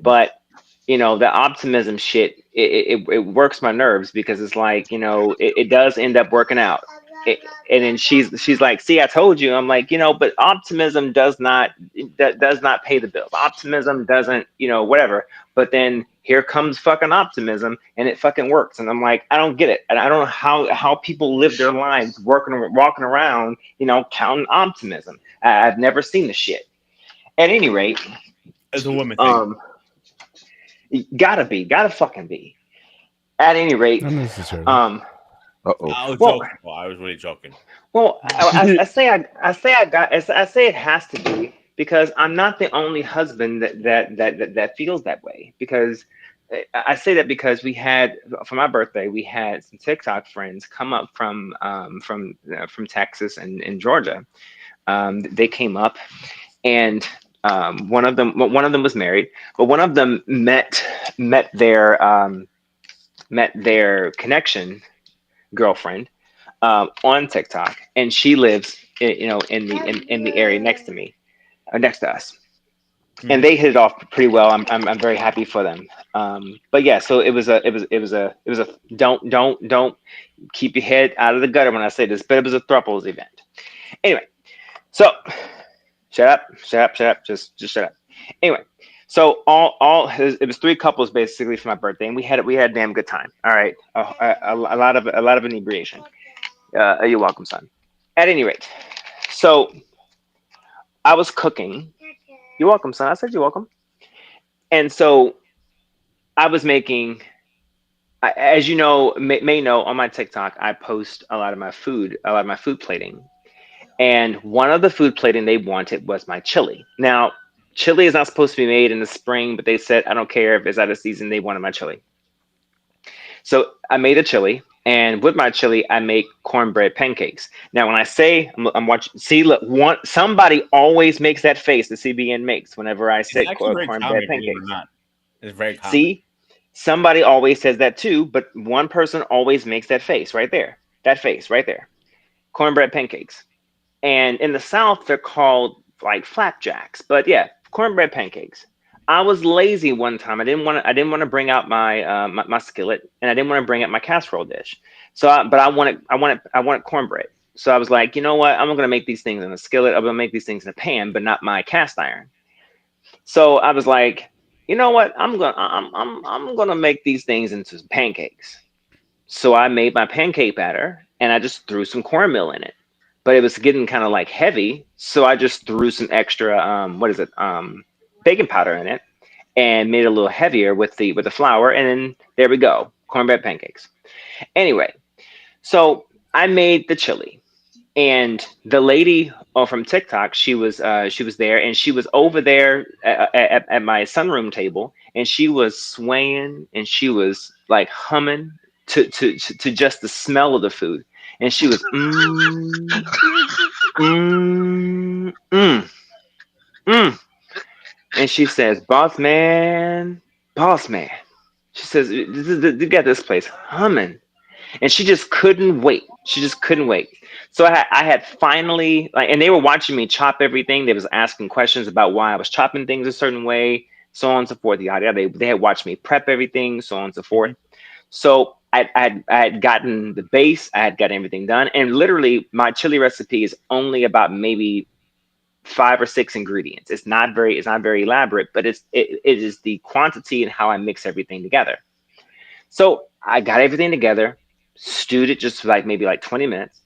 But the optimism shit, it works my nerves, because it's like, it does end up working out. And then she's like, see, I told you. I'm like, but optimism does not pay the bills. Optimism doesn't, whatever. But then here comes fucking optimism, and it fucking works. And I'm like, I don't get it. And I don't know how people live their lives walking around, counting optimism. I've never seen the shit. At any rate, as a woman thing. Gotta fucking be. At any rate, Not necessarily. I was joking. Well, I was really joking. Well, I say it has to be, because I'm not the only husband that feels that way. Because I say that because we had, for my birthday, we had some TikTok friends come up from Texas and Georgia. They came up, and one of them was married, but one of them met their connection girlfriend on TikTok, and she lives in the area next to me, next to us. Mm-hmm. And they hit it off pretty well. I'm very happy for them. But yeah, so it was a don't keep your head out of the gutter when I say this, but it was a throuples event. Anyway, so shut up, just shut up. Anyway, so it was 3 couples basically for my birthday, and we had a damn good time. All right, a lot of inebriation. You're welcome, son. At any rate, so I was cooking. You're welcome, son. I said you're welcome. And so I was making, as you know, may know, on my TikTok, I post a lot of my food plating. And one of the food plating they wanted was my chili. Now, chili is not supposed to be made in the spring, but they said, I don't care if it's out of season, they wanted my chili. So I made a chili, and with my chili, I make cornbread pancakes. Now, when I say I'm watching, see, look, somebody always makes that face that CBN makes whenever I say cornbread pancakes. It's very common. See, somebody always says that too, but one person always makes that face right there. That face right there. Cornbread pancakes. And in the South, they're called like flapjacks. But yeah, cornbread pancakes. I was lazy one time. I didn't want to bring out my my skillet, and I didn't want to bring out my casserole dish. So, I wanted cornbread. So I was like, you know what? I'm gonna make these things in a skillet. I'm gonna make these things in a pan, but not my cast iron. So I was like, you know what? I'm gonna make these things into pancakes. So I made my pancake batter and I just threw some cornmeal in it. But it was getting kind of like heavy, so I just threw some extra what is it? Baking powder in it and made it a little heavier with the flour, and then there we go, cornbread pancakes. Anyway, so I made the chili, and the lady from TikTok, she was there, and she was over there at my sunroom table, and she was swaying, and she was like humming to just the smell of the food, and she was mm, mm. And she says, boss man. She says, you got this place humming. And she just couldn't wait. She just couldn't wait. So I had finally, like, and they were watching me chop everything. They was asking questions about why I was chopping things a certain way, so on and so forth. Yada, yada. They had watched me prep everything, so on and so forth. So I had gotten the base. I had got everything done. And literally, my chili recipe is only about maybe 5 or 6 ingredients. It's not very elaborate, but it is the quantity and how I mix everything together. So I got everything together, stewed it just like maybe like 20 minutes,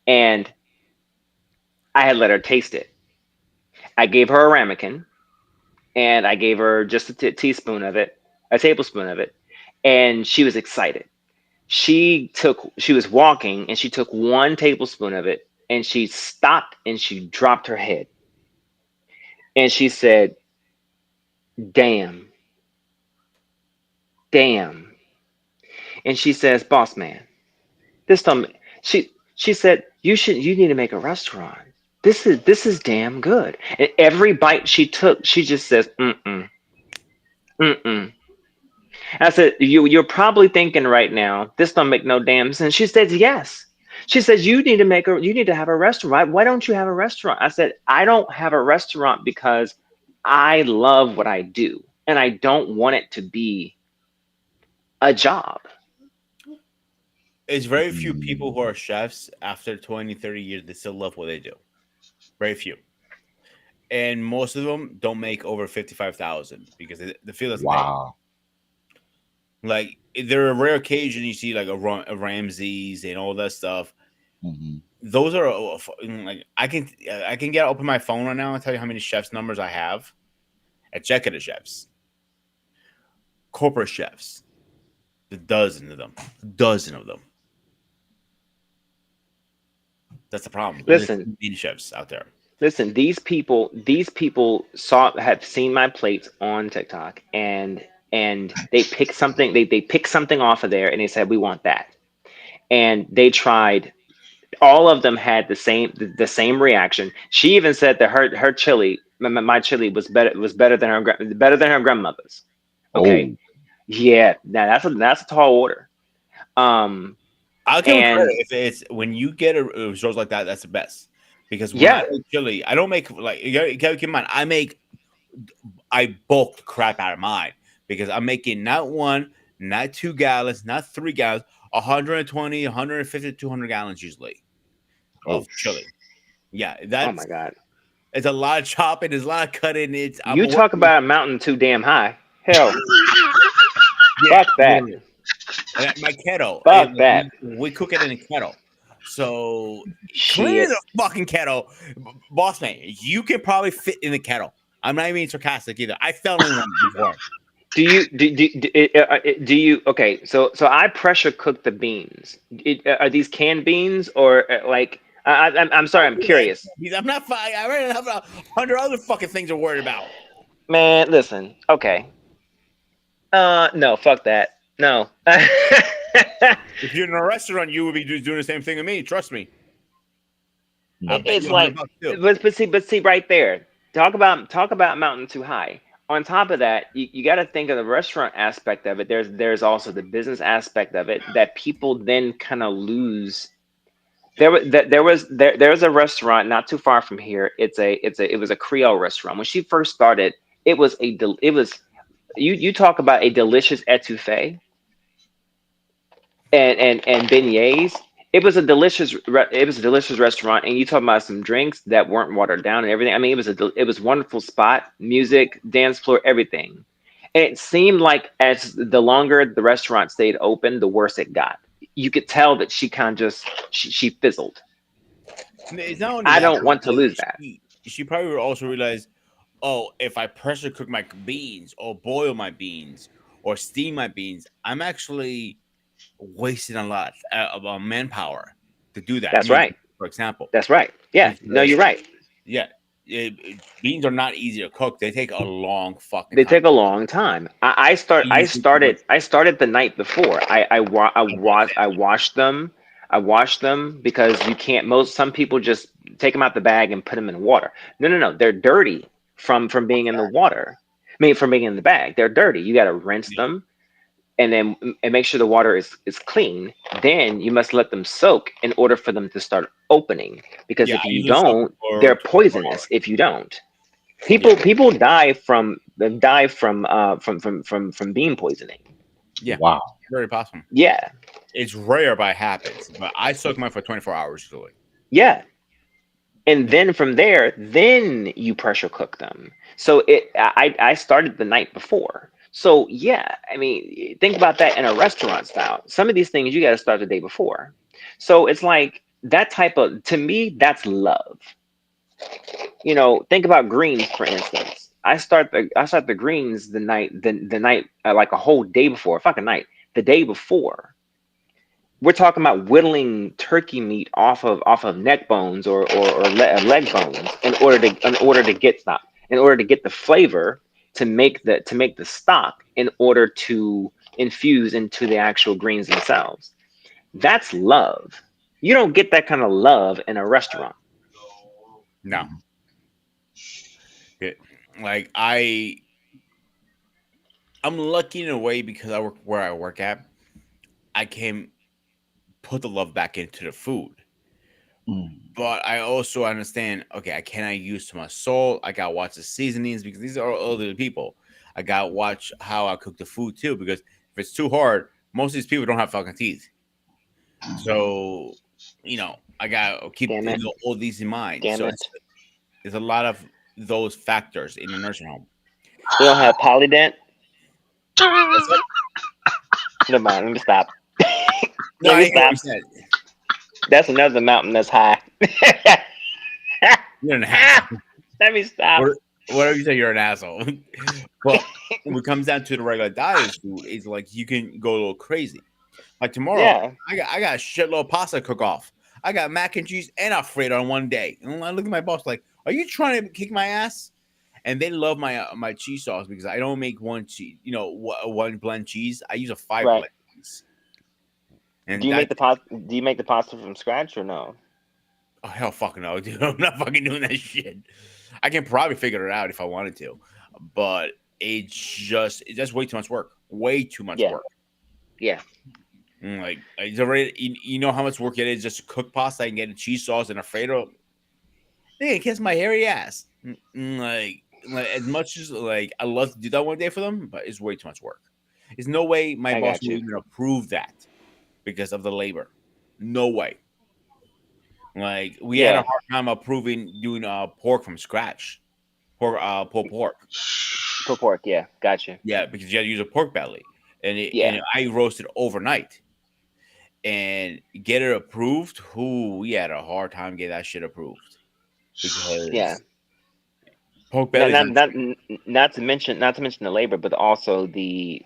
and I had let her taste it. I gave her a ramekin, and I gave her just a teaspoon of it, a tablespoon of it, and she was excited. She was walking, and she took 1 tablespoon of it, and she stopped and she dropped her head. And she said, damn. And she says, boss man, this time she said, you need to make a restaurant. This is damn good. And every bite she took, she just says, mm-mm. I said, you're probably thinking right now, this don't make no damn sense. She says, yes. She says, you need to have a restaurant. Why don't you have a restaurant? I said, I don't have a restaurant because I love what I do, and I don't want it to be a job. It's very few people who are chefs after 20, 30 years, they still love what they do. Very few. And most of them don't make over 55,000 because the field is Wow. like there are rare occasions you see like a Ramsey's and all that stuff. Mm-hmm. Those are like I can get open my phone right now and tell you how many chefs numbers I have. Executive chefs, corporate chefs, a dozen of them. That's the problem. Listen, There's chefs out there. Listen, these people have seen my plates on TikTok, and they pick something, they pick something off of there, and they said we want that, and they tried. All of them had the same reaction. She even said that her chili, my chili, was better than her grandmother's. Okay, Oh, yeah, now that's a tall order. I'll give And credit if it's when you get a results like that. That's the best because when yeah, I make chili, I don't make like you gotta keep in mind. I bulk the crap out of mine because I'm making not 1, not 2 gallons, not 3 gallons, 120, 150, 200 gallons usually of chili. Yeah, oh my God, it's a lot of chopping, there's a lot of cutting. you talk about a mountain too damn high. Hell, fuck that. My kettle. Fuck that. We cook it in a kettle. So Shit. clear the fucking kettle. Boss man, you can probably fit in the kettle. I'm not even being sarcastic either. I fell in one before. Do you okay, so I pressure cook the beans. Are these canned beans or like I'm sorry, I'm curious. I'm not fine. I already have 100 other fucking things to worry about. Man, listen. Okay. No, fuck that. No. If you're in a restaurant, you would be doing the same thing to me. Trust me. It's like, but see right there. Talk about mountain too high. On top of that, you got to think of the restaurant aspect of it. There's also the business aspect of it that people then kind of lose. There was a restaurant not too far from here. It was a Creole restaurant. When she first started, it was you talk about a delicious etouffee and beignets. It was a delicious. It was a delicious restaurant, and you talking about some drinks that weren't watered down and everything. I mean, it was a wonderful spot, music, dance floor, everything. And it seemed like as the longer the restaurant stayed open, the worse it got. You could tell that she kind of just she fizzled. It's not only I that, don't want to but lose that. she probably would also realize, oh, if I pressure cook my beans or boil my beans or steam my beans, I'm actually wasting a lot of manpower to do that. That's right. For example, That's right. Yeah. No, you're right. yeah, beans are not easy to cook. They take a long fucking They time. take a long time. I started the night before. I washed them. I washed them because you can't. Some people just take them out the bag and put them in water. No. They're dirty from being in the water. I mean, from being in the bag, they're dirty. You got to rinse them, and then make sure the water is clean. Then you must let them soak in order for them to start opening. Because Yeah, if I you usually soak don't, for they're 24 poisonous. hours. If you don't, people die from bean poisoning. Yeah, Wow. very possible. Yeah, It's rare, but it happens. But I soak mine for 24 hours usually. yeah. And then from there, then you pressure cook them. So I started the night before. So yeah, I mean, think about that in a restaurant style. Some of these things you got to start the day before. So it's like that type of, to me, that's love. Think about greens, for instance. I start the greens the night like a whole day before, fucking night, the day before. We're talking about whittling turkey meat off of neck bones or leg bones in order to get the flavor to make the stock in order to infuse into the actual greens themselves. That's love. You don't get that kind of love in a restaurant. No. Like I'm lucky in a way because I work where I work at. I can put the love back into the food. But I also understand, okay, I cannot use too much salt. I gotta watch the seasonings because these are elderly people. I gotta watch how I cook the food too, because if it's too hard, most of these people don't have fucking teeth. So, I gotta keep Damn it. all these in mind. Damn So it. there's a lot of those factors in a nursing home. You don't have polydent? Never mind. Let me stop. No, Let I me hear what you stop. said. That's another mountain that's high. You're an asshole. Let me stop. Whatever you say, you're an asshole. But when it comes down to the regular diet food, it's like you can go a little crazy. Like tomorrow, Yeah. I got a shitload of pasta to cook off. I got mac and cheese and Alfredo on one day. And I look at my boss like, "Are you trying to kick my ass?" And they love my cheese sauce because I don't make one cheese, one blend cheese. I use a 5 Right. blend cheese. And Do you make the pasta from scratch or no? Oh, hell fucking no, dude. I'm not fucking doing that shit. I can probably figure it out if I wanted to, but it's just way too much work. Way too much Yeah. work. Yeah. Like it's already, you know how much work it is just to cook pasta and get a cheese sauce and Alfredo. Hey, kiss my hairy ass. Like as much as like I love to do that one day for them, but it's way too much work. There's no way my I boss got would you. even approve that because of the labor. No way. Like we had a Yeah. hard time approving doing pork from scratch, pulled pork. For pork, yeah. Gotcha. Yeah, because you had to use a pork belly, and Yeah. I roasted overnight, and get it approved. Who we had a hard time getting that shit approved because Yeah. pork Not, belly. not to mention the labor, but also the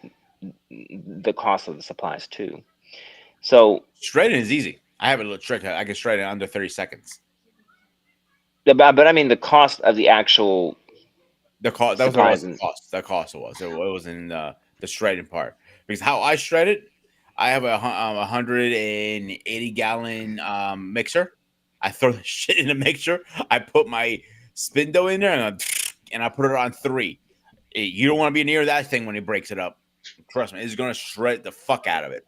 cost of the supplies too. So, Shredding is easy. I have a little trick. I can shred it under 30 seconds. but I mean the cost of the actual The cost that was what it was. supplies. The cost. The cost was. It was in the shredding part because how I shred it, I have a 180 gallon mixer. I throw the shit in the mixer. I put my spin dough in there and I put it on 3. You don't want to be near that thing when it breaks it up. Trust me, it's gonna shred the fuck out of it.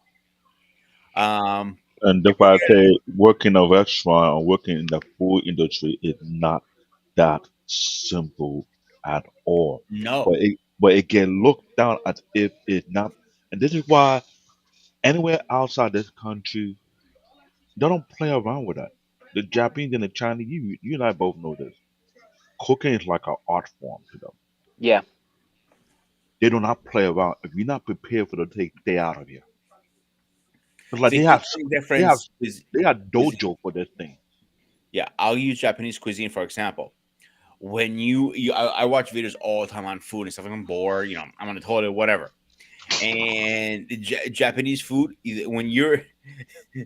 And that's why I say working in a restaurant or working in the food industry is not that simple at all. No. But it can look down as if it's not. And this is why anywhere outside this country, They don't play around with that. The Japanese and the Chinese, you and I both know this. Cooking is like an art form to them. Yeah. They do not play around. If you're not prepared for them, stay out of here. It's like See, they the have only they have difference is, they have is dojo for this thing. yeah. I'll use Japanese cuisine for example. When I watch videos all the time on food and stuff. Like I'm bored, I'm on the toilet, whatever. And the Japanese food, when you're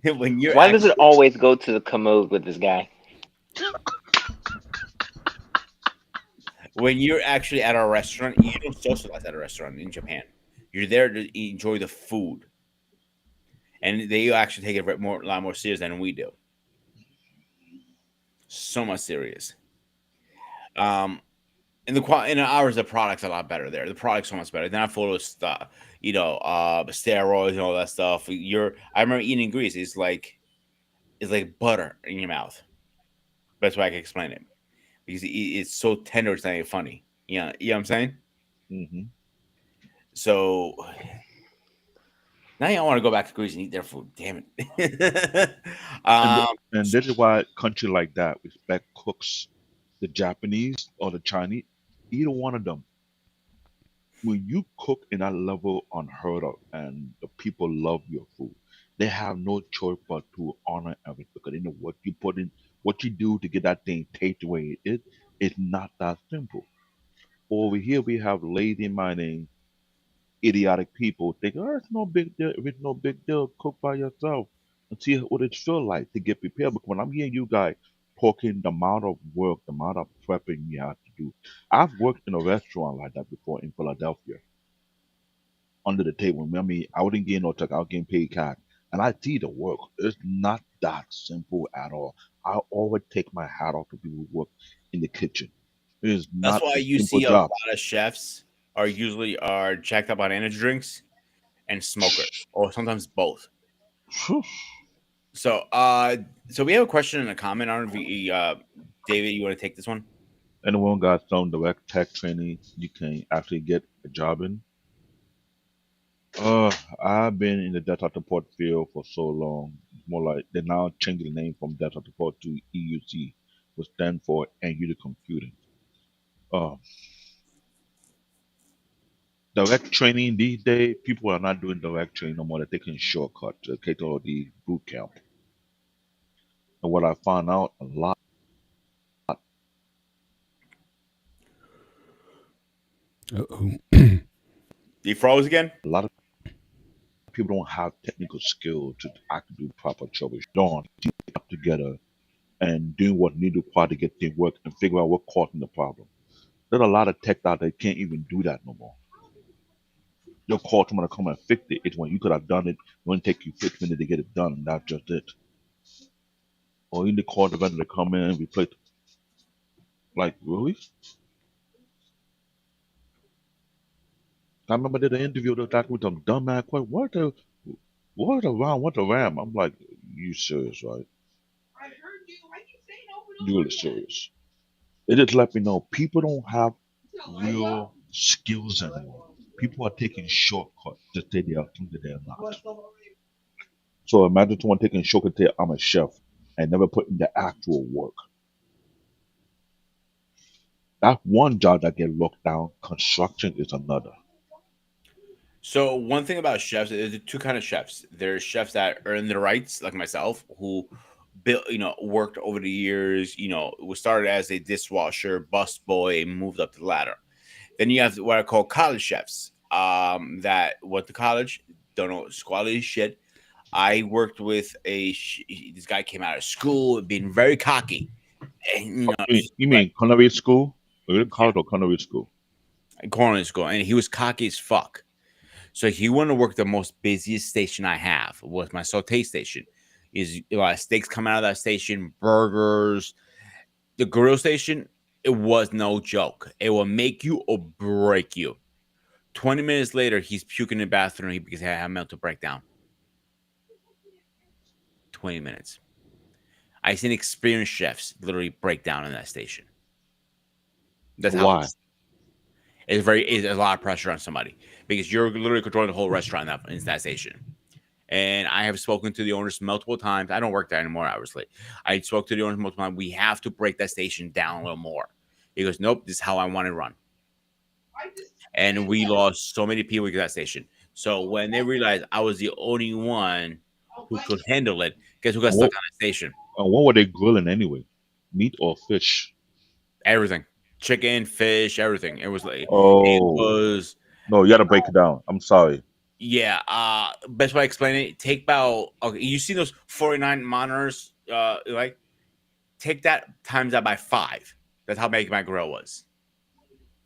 when you're Why does actually it always go to the commode with this guy? when you're actually at a restaurant, you don't socialize at a restaurant in Japan. You're there to enjoy the food, and they actually take it a lot more serious than we do. So much serious. Um, in ours, the product's a lot better there. The product's so much better. They're not full of stuff, steroids and all that stuff. I remember eating in Greece. It's like butter in your mouth. Best way I can explain it because it's so tender. It's not even funny. You know what I'm saying? Hmm. So now I want to go back to Greece and eat their food. Damn it. um, And this is why country like that respect cooks, the Japanese or the Chinese, either one of them. When you cook in that level unheard of and the people love your food, they have no choice but to honor everything because they know what you put in, what you do to get that thing taste the way it is. It's not that simple. Over here, we have lazy-minded, idiotic people think, oh, it's no big deal. If it's no big deal, cook by yourself and see what it feels like to get prepared. But when I'm hearing you guys talking the amount of work, the amount of prepping you have to do, I've worked in a restaurant like that before in Philadelphia under the table. I mean, I wouldn't get no check. I was getting paid cash. And I see the work. It's not that simple at all. I always take my hat off to people who work in the kitchen. It is that's not why a you simple see a lot job. of chefs are jacked up on energy drinks and smokers, or sometimes both. Phew. So we have a question and a comment. I don't know if David, you want to take this one? Anyone got some direct tech training you can actually get a job in? I've been in the data support field for so long. It's more like they now changing the name from data support to EUC, which stands for end user computing. Uh, Direct training these days, people are not doing direct training no more. They're taking shortcuts to take all the boot camp. And what I found out a lot, Uh-oh. You froze again? a lot of people don't have technical skill to actually do proper troubleshooting. Don't keep up together and doing what needed required to get things work and figure out what causing the problem. There's a lot of tech out there can't even do that no more. You'll call someone to come and fix it. It's when you could have done it. It wouldn't take you 6 minutes to get it done. And that's just it. Or you need to call the vendor to come in and replace. Like really? I remember I did an interview with that with some dumbass question. What the RAM? What the RAM? I'm like, you serious, right? You really serious? It just let me know people don't have real skills anymore. People are taking shortcuts to say they are something they're not. So imagine someone taking a shortcut to say I'm a chef and never put in the actual work. That's one job that get locked down. Construction is another. So one thing about chefs, there's two kind of chefs. There's chefs that earn their rights, like myself, who built, worked over the years. We started as a dishwasher, busboy, and moved up the ladder. Then you have what I call college chefs, that went to college, don't know quality shit. I worked with this guy came out of school being very cocky, and You mean culinary school? Or college or culinary school? culinary school, and he was cocky as fuck. So he wanted to work the most busiest station I have was my saute station. Is a lot of steaks coming out of that station, burgers. The grill station, it was no joke. It will make you or break you. 20 minutes later, he's puking in the bathroom because he had a mental breakdown. 20 minutes. I seen experienced chefs literally break down in that station. That's how Why? it's a lot of pressure on somebody because you're literally controlling the whole restaurant in that station. And I have spoken to the owners multiple times. I don't work there anymore, obviously. I spoke to the owners multiple times. We have to break that station down a little more. He goes, nope, this is how I want to run. And we lost so many people at that station. So when they realized I was the only one who could handle it, guess who got stuck on the station? And what were they grilling anyway? Meat or fish? Everything. Chicken, fish, everything. It was like it Oh. was No, you got to break it down. I'm sorry. yeah. Best way I explain it, take about okay, you see those 49 monitors, like take that times that by 5. That's how big my grill was.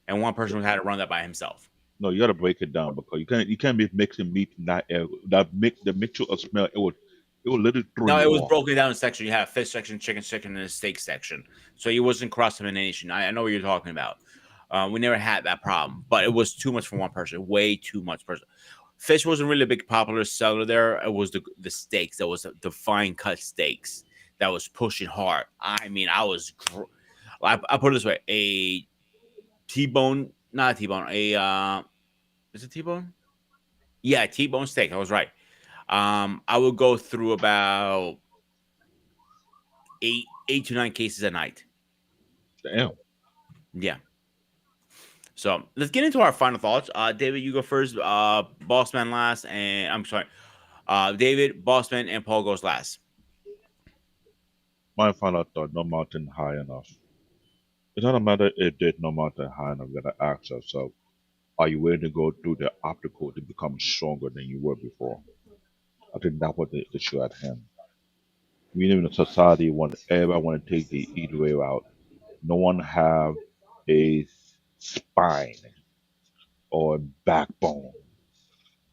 And one person had to run that by himself. No, you got to break it down because you can't be mixing meat in that area. The mixture of smell it would literally throw No, you it was off. broken down in section. You have fish section, chicken section, and a steak section. So it wasn't cross contamination. I know what you're talking about. We never had that problem, but it was too much for one person. Way too much person. Fish wasn't really a big popular seller there. It was the steaks. That was the fine cut steaks that was pushing hard. I mean, I put it this way: a T-bone, not a T-bone, is it T-bone? Yeah, T-bone steak. I was right. I would go through about 8 to 9 cases a night. Damn. Yeah. So let's get into our final thoughts. David, you go first. Bossman last, and I'm sorry. David, Bossman, and Paul goes last. My final thought: no mountain high enough. It doesn't matter if there's no mountain high enough. You gotta ask yourself: are you willing to go through the obstacle to become stronger than you were before? I think that was the issue at hand. We live in a society when everybody want to take the easy way out. No one have a spine or a backbone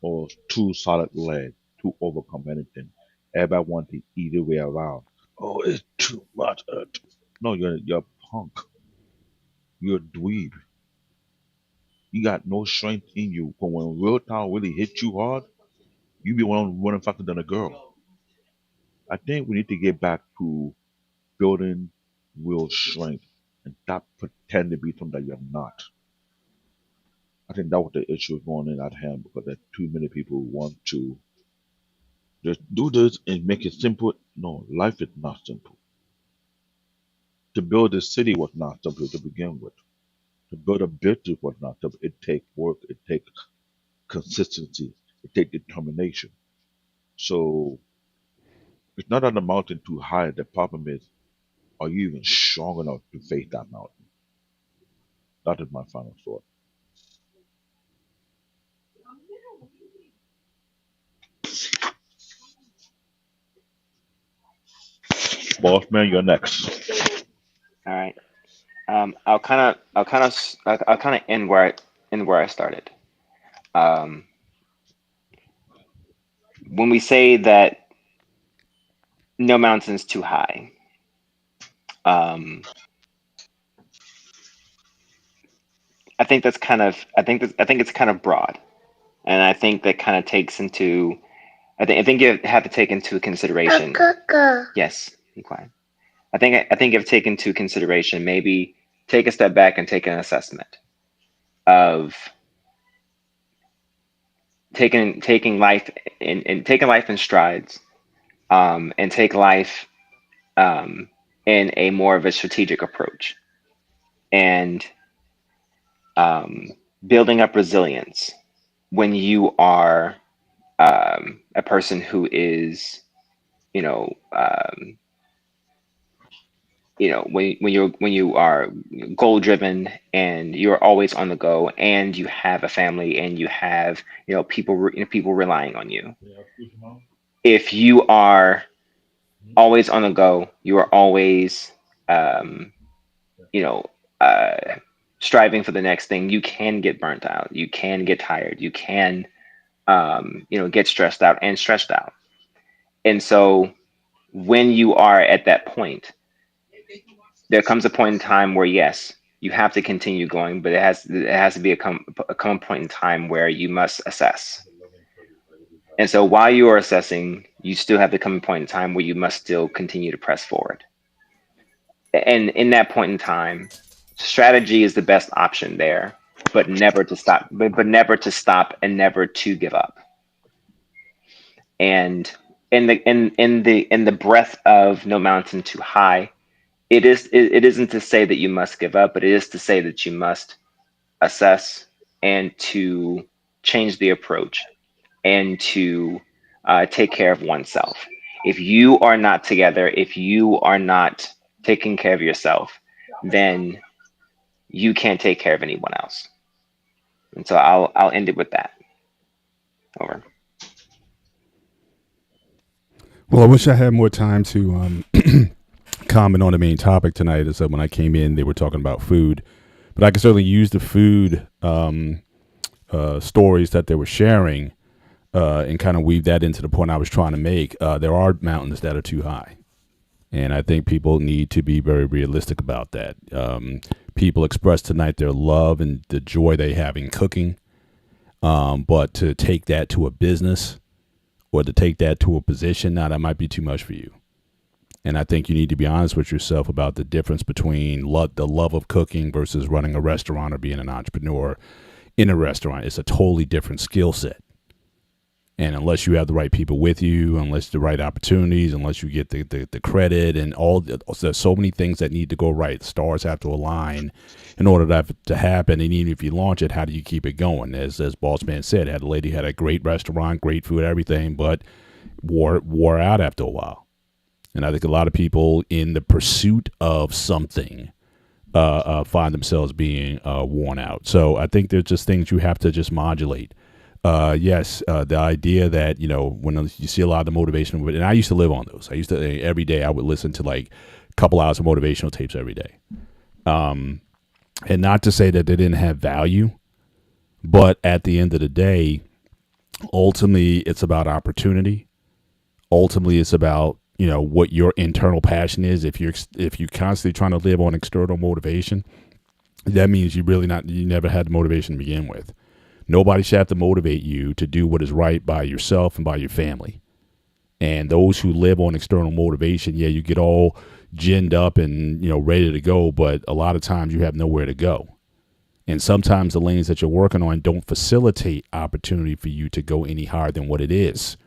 or two solid legs to overcome anything. Everybody want the easy way around. Oh, it's too much. No, you're a punk. You're a dweeb. You got no strength in you. But when real town really hit you hard, you be one running faster than a girl. I think we need to get back to building real strength and stop pretending to be something that you're not. I think that was the issue going in at hand because there's too many people who want to just do this and make it simple. No, life is not simple. To build a city was not simple to begin with. To build a business was not simple. It takes work, it takes consistency, it takes determination. So it's not that the mountain too high. The problem is, are you even strong enough to face that mountain? That is my final thought. Boss man, you're next. All right. I'll kind of end where I started. When we say that no mountain's too high, I think it's kind of broad, and I think that kind of takes into. I think you have to take into consideration. Yes, be quiet. I think you have to take into consideration, maybe take a step back and take an assessment of taking life in strides, and take life in a more of a strategic approach, and building up resilience when you are a person who is, when you are goal driven and you're always on the go, and you have a family, and you have people relying on you. If you are always on the go, you are always striving for the next thing, you can get burnt out, you can get tired, you can get stressed out and stretched out. And so when you are at that point, there comes a point in time where, yes, you have to continue going, but it has to be a come point in time where you must assess. And so while you are assessing, you still have to come a point in time where you must still continue to press forward. And in that point in time, strategy is the best option there, but never to stop, and never to give up. And in the breath of no mountain too high, it isn't to say that you must give up, but it is to say that you must assess and to change the approach and to take care of oneself. If you are not together, if you are not taking care of yourself, then you can't take care of anyone else. And so I'll end it with that. Over. Well, I wish I had more time to comment on the main topic tonight. Is that when I came in, they were talking about food, but I can certainly use the food stories that they were sharing and kind of weave that into the point I was trying to make. There are mountains that are too high, and I think people need to be very realistic about that. People expressed tonight their love and the joy they have in cooking, but to take that to a business or to take that to a position, now that might be too much for you. And I think you need to be honest with yourself about the difference between the love of cooking versus running a restaurant or being an entrepreneur in a restaurant. It's a totally different skill set. And unless you have the right people with you, unless the right opportunities, unless you get the credit and there's so many things that need to go right. The stars have to align in order that to happen. And even if you launch it, how do you keep it going? As Boss Man said, a lady had a great restaurant, great food, everything, but wore out after a while. And I think a lot of people in the pursuit of something find themselves being worn out. So I think there's just things you have to just modulate. Yes, the idea that, when you see a lot of the motivation, and I used to live on those. I used to, every day I would listen to like a couple hours of motivational tapes every day. And not to say that they didn't have value, but at the end of the day, ultimately it's about opportunity. Ultimately it's about, what your internal passion is. If you're constantly trying to live on external motivation, that means you never had the motivation to begin with. Nobody should have to motivate you to do what is right by yourself and by your family. And those who live on external motivation, yeah, you get all ginned up and, ready to go, but a lot of times you have nowhere to go. And sometimes the lanes that you're working on don't facilitate opportunity for you to go any higher than what it is.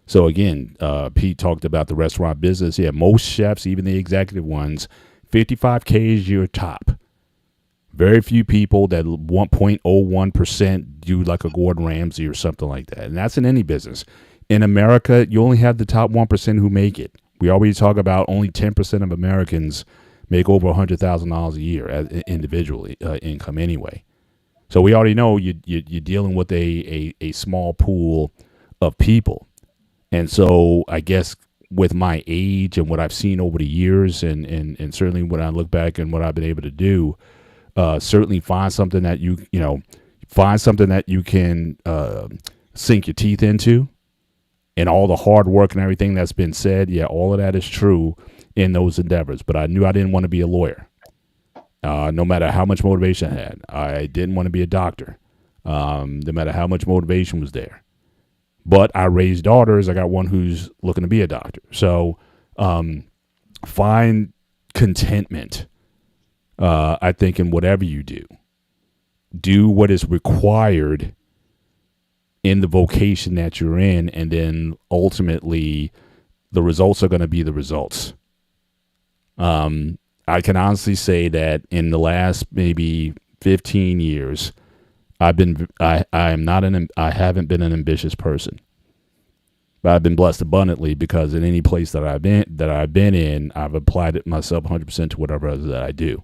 So again, Pete talked about the restaurant business. Yeah, most chefs, even the executive ones, 55K is your top. Very few people that 1.01% do like a Gordon Ramsay or something like that. And that's in any business. In America, you only have the top 1% who make it. We already talk about only 10% of Americans make over $100,000 a year as individually income anyway. So we already know you're dealing with a small pool of people. And so I guess with my age and what I've seen over the years and certainly when I look back and what I've been able to do, certainly find something that you can sink your teeth into, and all the hard work and everything that's been said. Yeah, all of that is true in those endeavors. But I knew I didn't want to be a lawyer. No matter how much motivation I had, I didn't want to be a doctor. No matter how much motivation was there. But I raised daughters. I got one who's looking to be a doctor. So find contentment. I think in whatever you do what is required in the vocation that you're in, and then ultimately the results are going to be the results. I can honestly say that in the last maybe 15 years, I haven't been an ambitious person, but I've been blessed abundantly because in any place that I've been in, I've applied it myself 100% to whatever it is that I do.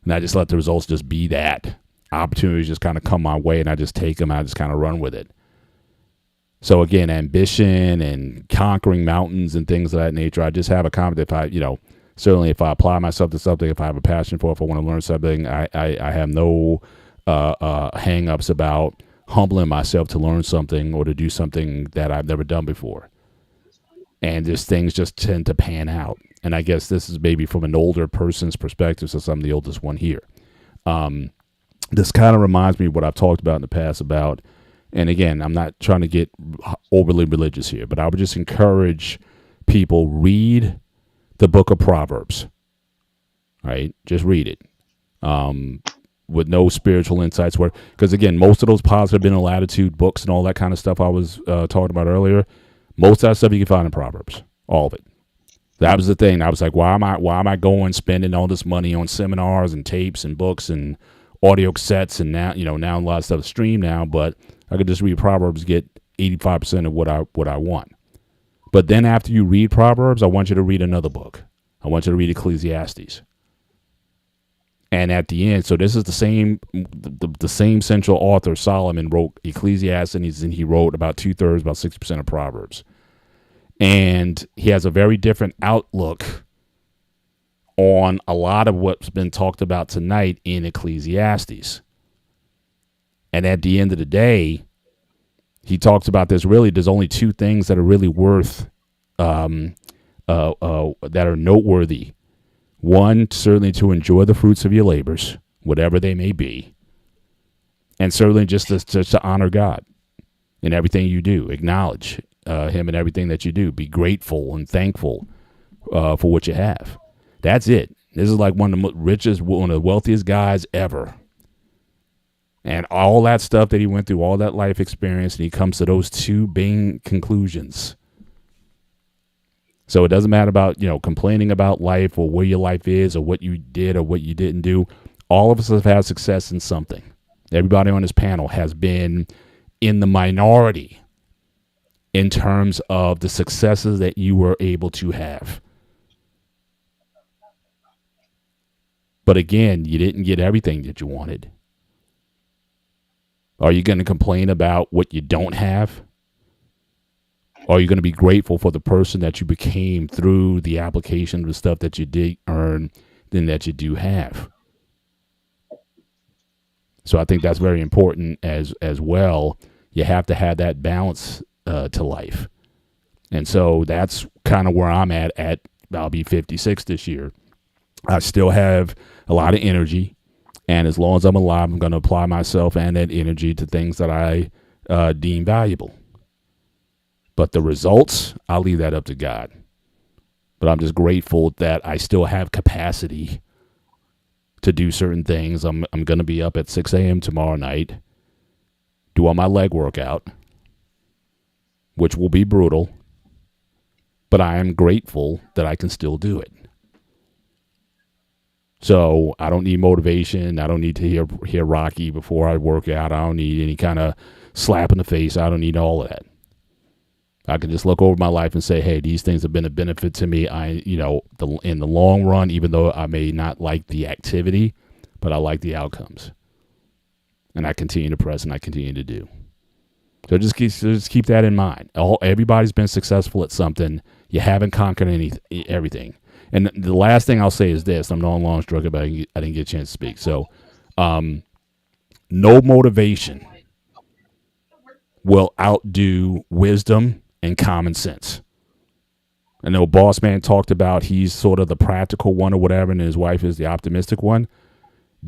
And I just let the results just be that. Opportunities just kind of come my way, and I just take them. I just kind of run with it. So again, ambition and conquering mountains and things of that nature, I just have a comment. Certainly if I apply myself to something, if I have a passion for it, if I want to learn something, I have no hang-ups about humbling myself to learn something or to do something that I've never done before. And these things just tend to pan out. And I guess this is maybe from an older person's perspective, since I'm the oldest one here. This kind of reminds me of what I've talked about in the past about, and again, I'm not trying to get overly religious here, but I would just encourage people, read the book of Proverbs, right? Just read it with no spiritual insights. Because again, most of those positive mental attitude books and all that kind of stuff I was talking about earlier, Most of that stuff you can find in Proverbs, all of it. That was the thing. I was like, why am I going spending all this money on seminars and tapes and books and audio cassettes, and now a lot of stuff is streamed now, but I could just read Proverbs, get 85% of what I want. But then after you read Proverbs, I want you to read another book. I want you to read Ecclesiastes. And at the end, so this is the same central author, Solomon, wrote Ecclesiastes, and he wrote about 2/3, about 60% of Proverbs. And he has a very different outlook on a lot of what's been talked about tonight in Ecclesiastes. And at the end of the day, he talks about there's only two things that are really worth, that are noteworthy. One, certainly to enjoy the fruits of your labors, whatever they may be. And certainly just to honor God in everything you do. Acknowledge him in everything that you do. Be grateful and thankful for what you have. That's it. This is like one of the richest, one of the wealthiest guys ever. And all that stuff that he went through, all that life experience, and he comes to those two main conclusions. So it doesn't matter about, complaining about life or where your life is or what you did or what you didn't do. All of us have had success in something. Everybody on this panel has been in the minority in terms of the successes that you were able to have. But again, you didn't get everything that you wanted. Are you going to complain about what you don't have? Or are you going to be grateful for the person that you became through the application of the stuff that you did earn than that you do have? So I think that's very important as well. You have to have that balance to life. And so that's kind of where I'm at. I'll be 56 this year. I still have a lot of energy. And as long as I'm alive, I'm going to apply myself and that energy to things that I deem valuable. But the results, I'll leave that up to God. But I'm just grateful that I still have capacity to do certain things. I'm going to be up at 6 a.m. tomorrow night, doing my leg workout, which will be brutal. But I am grateful that I can still do it. So I don't need motivation. I don't need to hear Rocky before I work out. I don't need any kind of slap in the face. I don't need all of that. I can just look over my life and say, hey, these things have been a benefit to me. In the long run, even though I may not like the activity, but I like the outcomes. And I continue to press and I continue to do. So just keep that in mind. Everybody's been successful at something. You haven't conquered everything. And the last thing I'll say is this. I'm no longer struck, but I didn't get a chance to speak. So no motivation will outdo wisdom and common sense. I know Boss Man talked about he's sort of the practical one or whatever, and his wife is the optimistic one.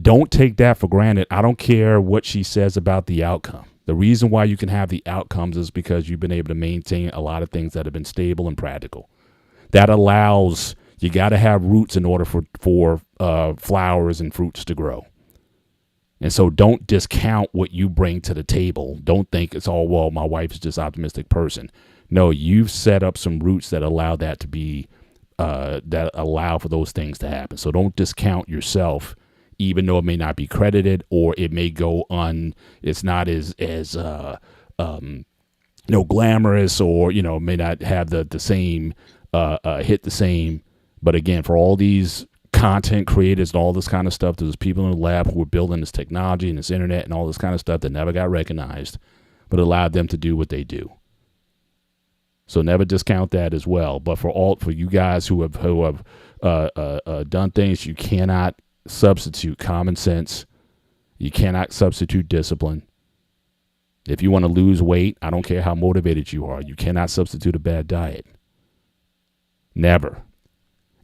Don't take that for granted. I don't care what she says about the outcome. The reason why you can have the outcomes is because you've been able to maintain a lot of things that have been stable and practical. That allows, you got to have roots in order for flowers and fruits to grow. And so don't discount what you bring to the table. Don't think it's all, well, my wife is just an optimistic person. No, you've set up some roots that allow that to be, that allow for those things to happen. So don't discount yourself, even though it may not be credited or it may go it's not as glamorous, or, may not have the same, hit the same. But again, for all these content creators and all this kind of stuff, there's people in the lab who were building this technology and this internet and all this kind of stuff that never got recognized, but allowed them to do what they do. So never discount that as well. But for you guys who have done things, you cannot substitute common sense. You cannot substitute discipline. If you want to lose weight, I don't care how motivated you are, you cannot substitute a bad diet. Never.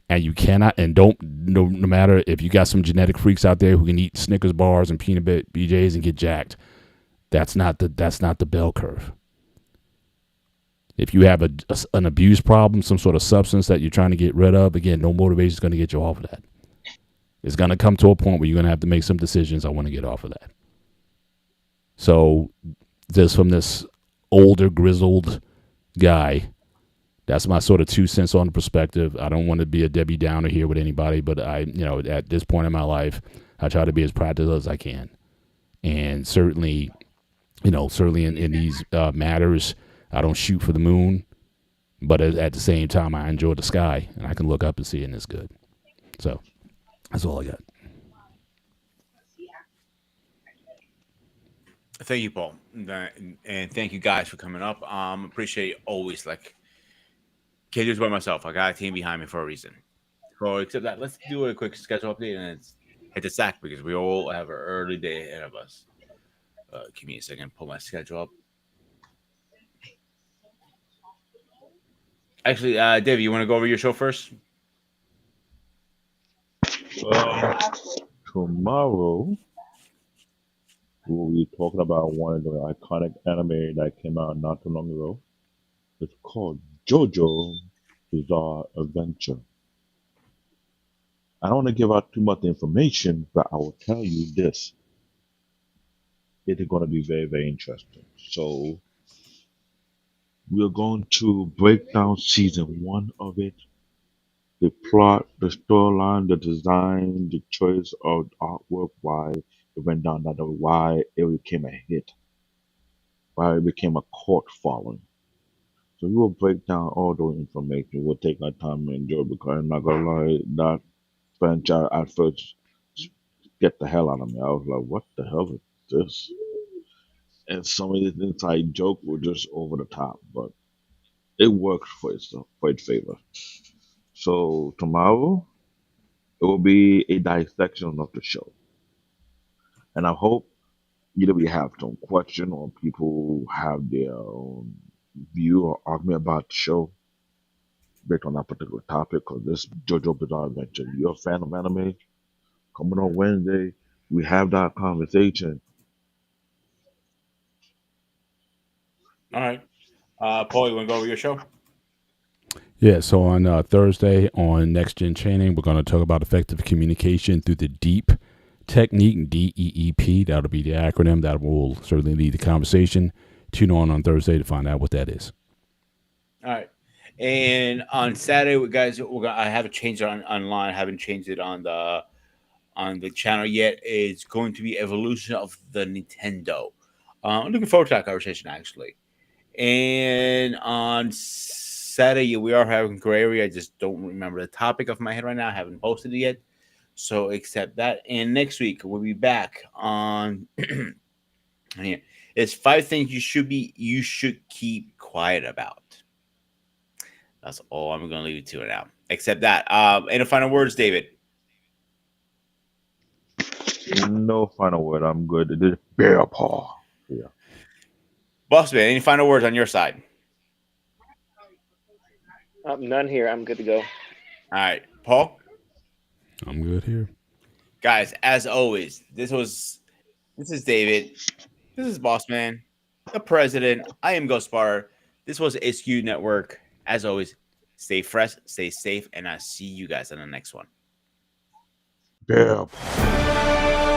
And you cannot, and don't, no matter if you got some genetic freaks out there who can eat Snickers bars and peanut butter BJs and get jacked, that's not the bell curve. If you have an abuse problem, some sort of substance that you're trying to get rid of, again, no motivation is going to get you off of that. It's going to come to a point where you're going to have to make some decisions. I want to get off of that. So just from this older, grizzled guy. That's my sort of 2 cents on the perspective. I don't want to be a Debbie Downer here with anybody, but at this point in my life, I try to be as practical as I can. And certainly in these matters, I don't shoot for the moon, but at the same time, I enjoy the sky, and I can look up and see it, and it's good. So that's all I got. Thank you, Paul, and thank you guys for coming up. Appreciate it always. Like, can't do this by myself. I got a team behind me for a reason. So, except that, let's do a quick schedule update and let's hit the sack because we all have an early day ahead of us. Give me a second, pull my schedule up. Actually, Dave, you want to go over your show first? Tomorrow, we'll be talking about one of the iconic anime that came out not too long ago. It's called JoJo Bizarre Adventure. I don't want to give out too much information, but I will tell you this. It is going to be very, very interesting. So, we're going to break down season 1 of it. The plot, the storyline, the design, the choice of artwork, why it went down that way, why it became a hit, why it became a cult following. So we will break down all those information. We'll take our time and enjoy because I'm not gonna lie, that franchise at first get the hell out of me. I was like, what the hell is this? And some of the inside joke were just over the top, but it worked for its favor. So tomorrow it will be a dissection of the show. And I hope either we have some question or people have their own view or argument about the show based on that particular topic. Because this JoJo Bizarre Adventure, you're a fan of anime, coming on Wednesday, we have that conversation. All right. Paul, you want to go over your show? Yeah, so on Thursday on Next Gen Training, we're going to talk about effective communication through the DEEP technique, DEEP. That'll be the acronym that will certainly lead the conversation. Tune on Thursday to find out what that is. All right. And on Saturday, guys, I haven't changed it online. I haven't changed it on the channel yet. It's going to be Evolution of the Nintendo. I'm looking forward to that conversation, actually. And on Saturday, we are having gray area. I just don't remember the topic off my head right now. I haven't posted it yet. So accept that. And next week, we'll be back on here. It's 5 things you should keep quiet about. That's all I'm going to leave it to now. Except that. Any final words, David? No final word. I'm good. It is bear paw. Yeah. Bossman, any final words on your side? None here. I'm good to go. All right. Paul? I'm good here. Guys, as always, this is David. This is Bossman, the president. I am Ghostbar. This was SQ Network. As always, stay fresh, stay safe, and I'll see you guys on the next one. Bear paw.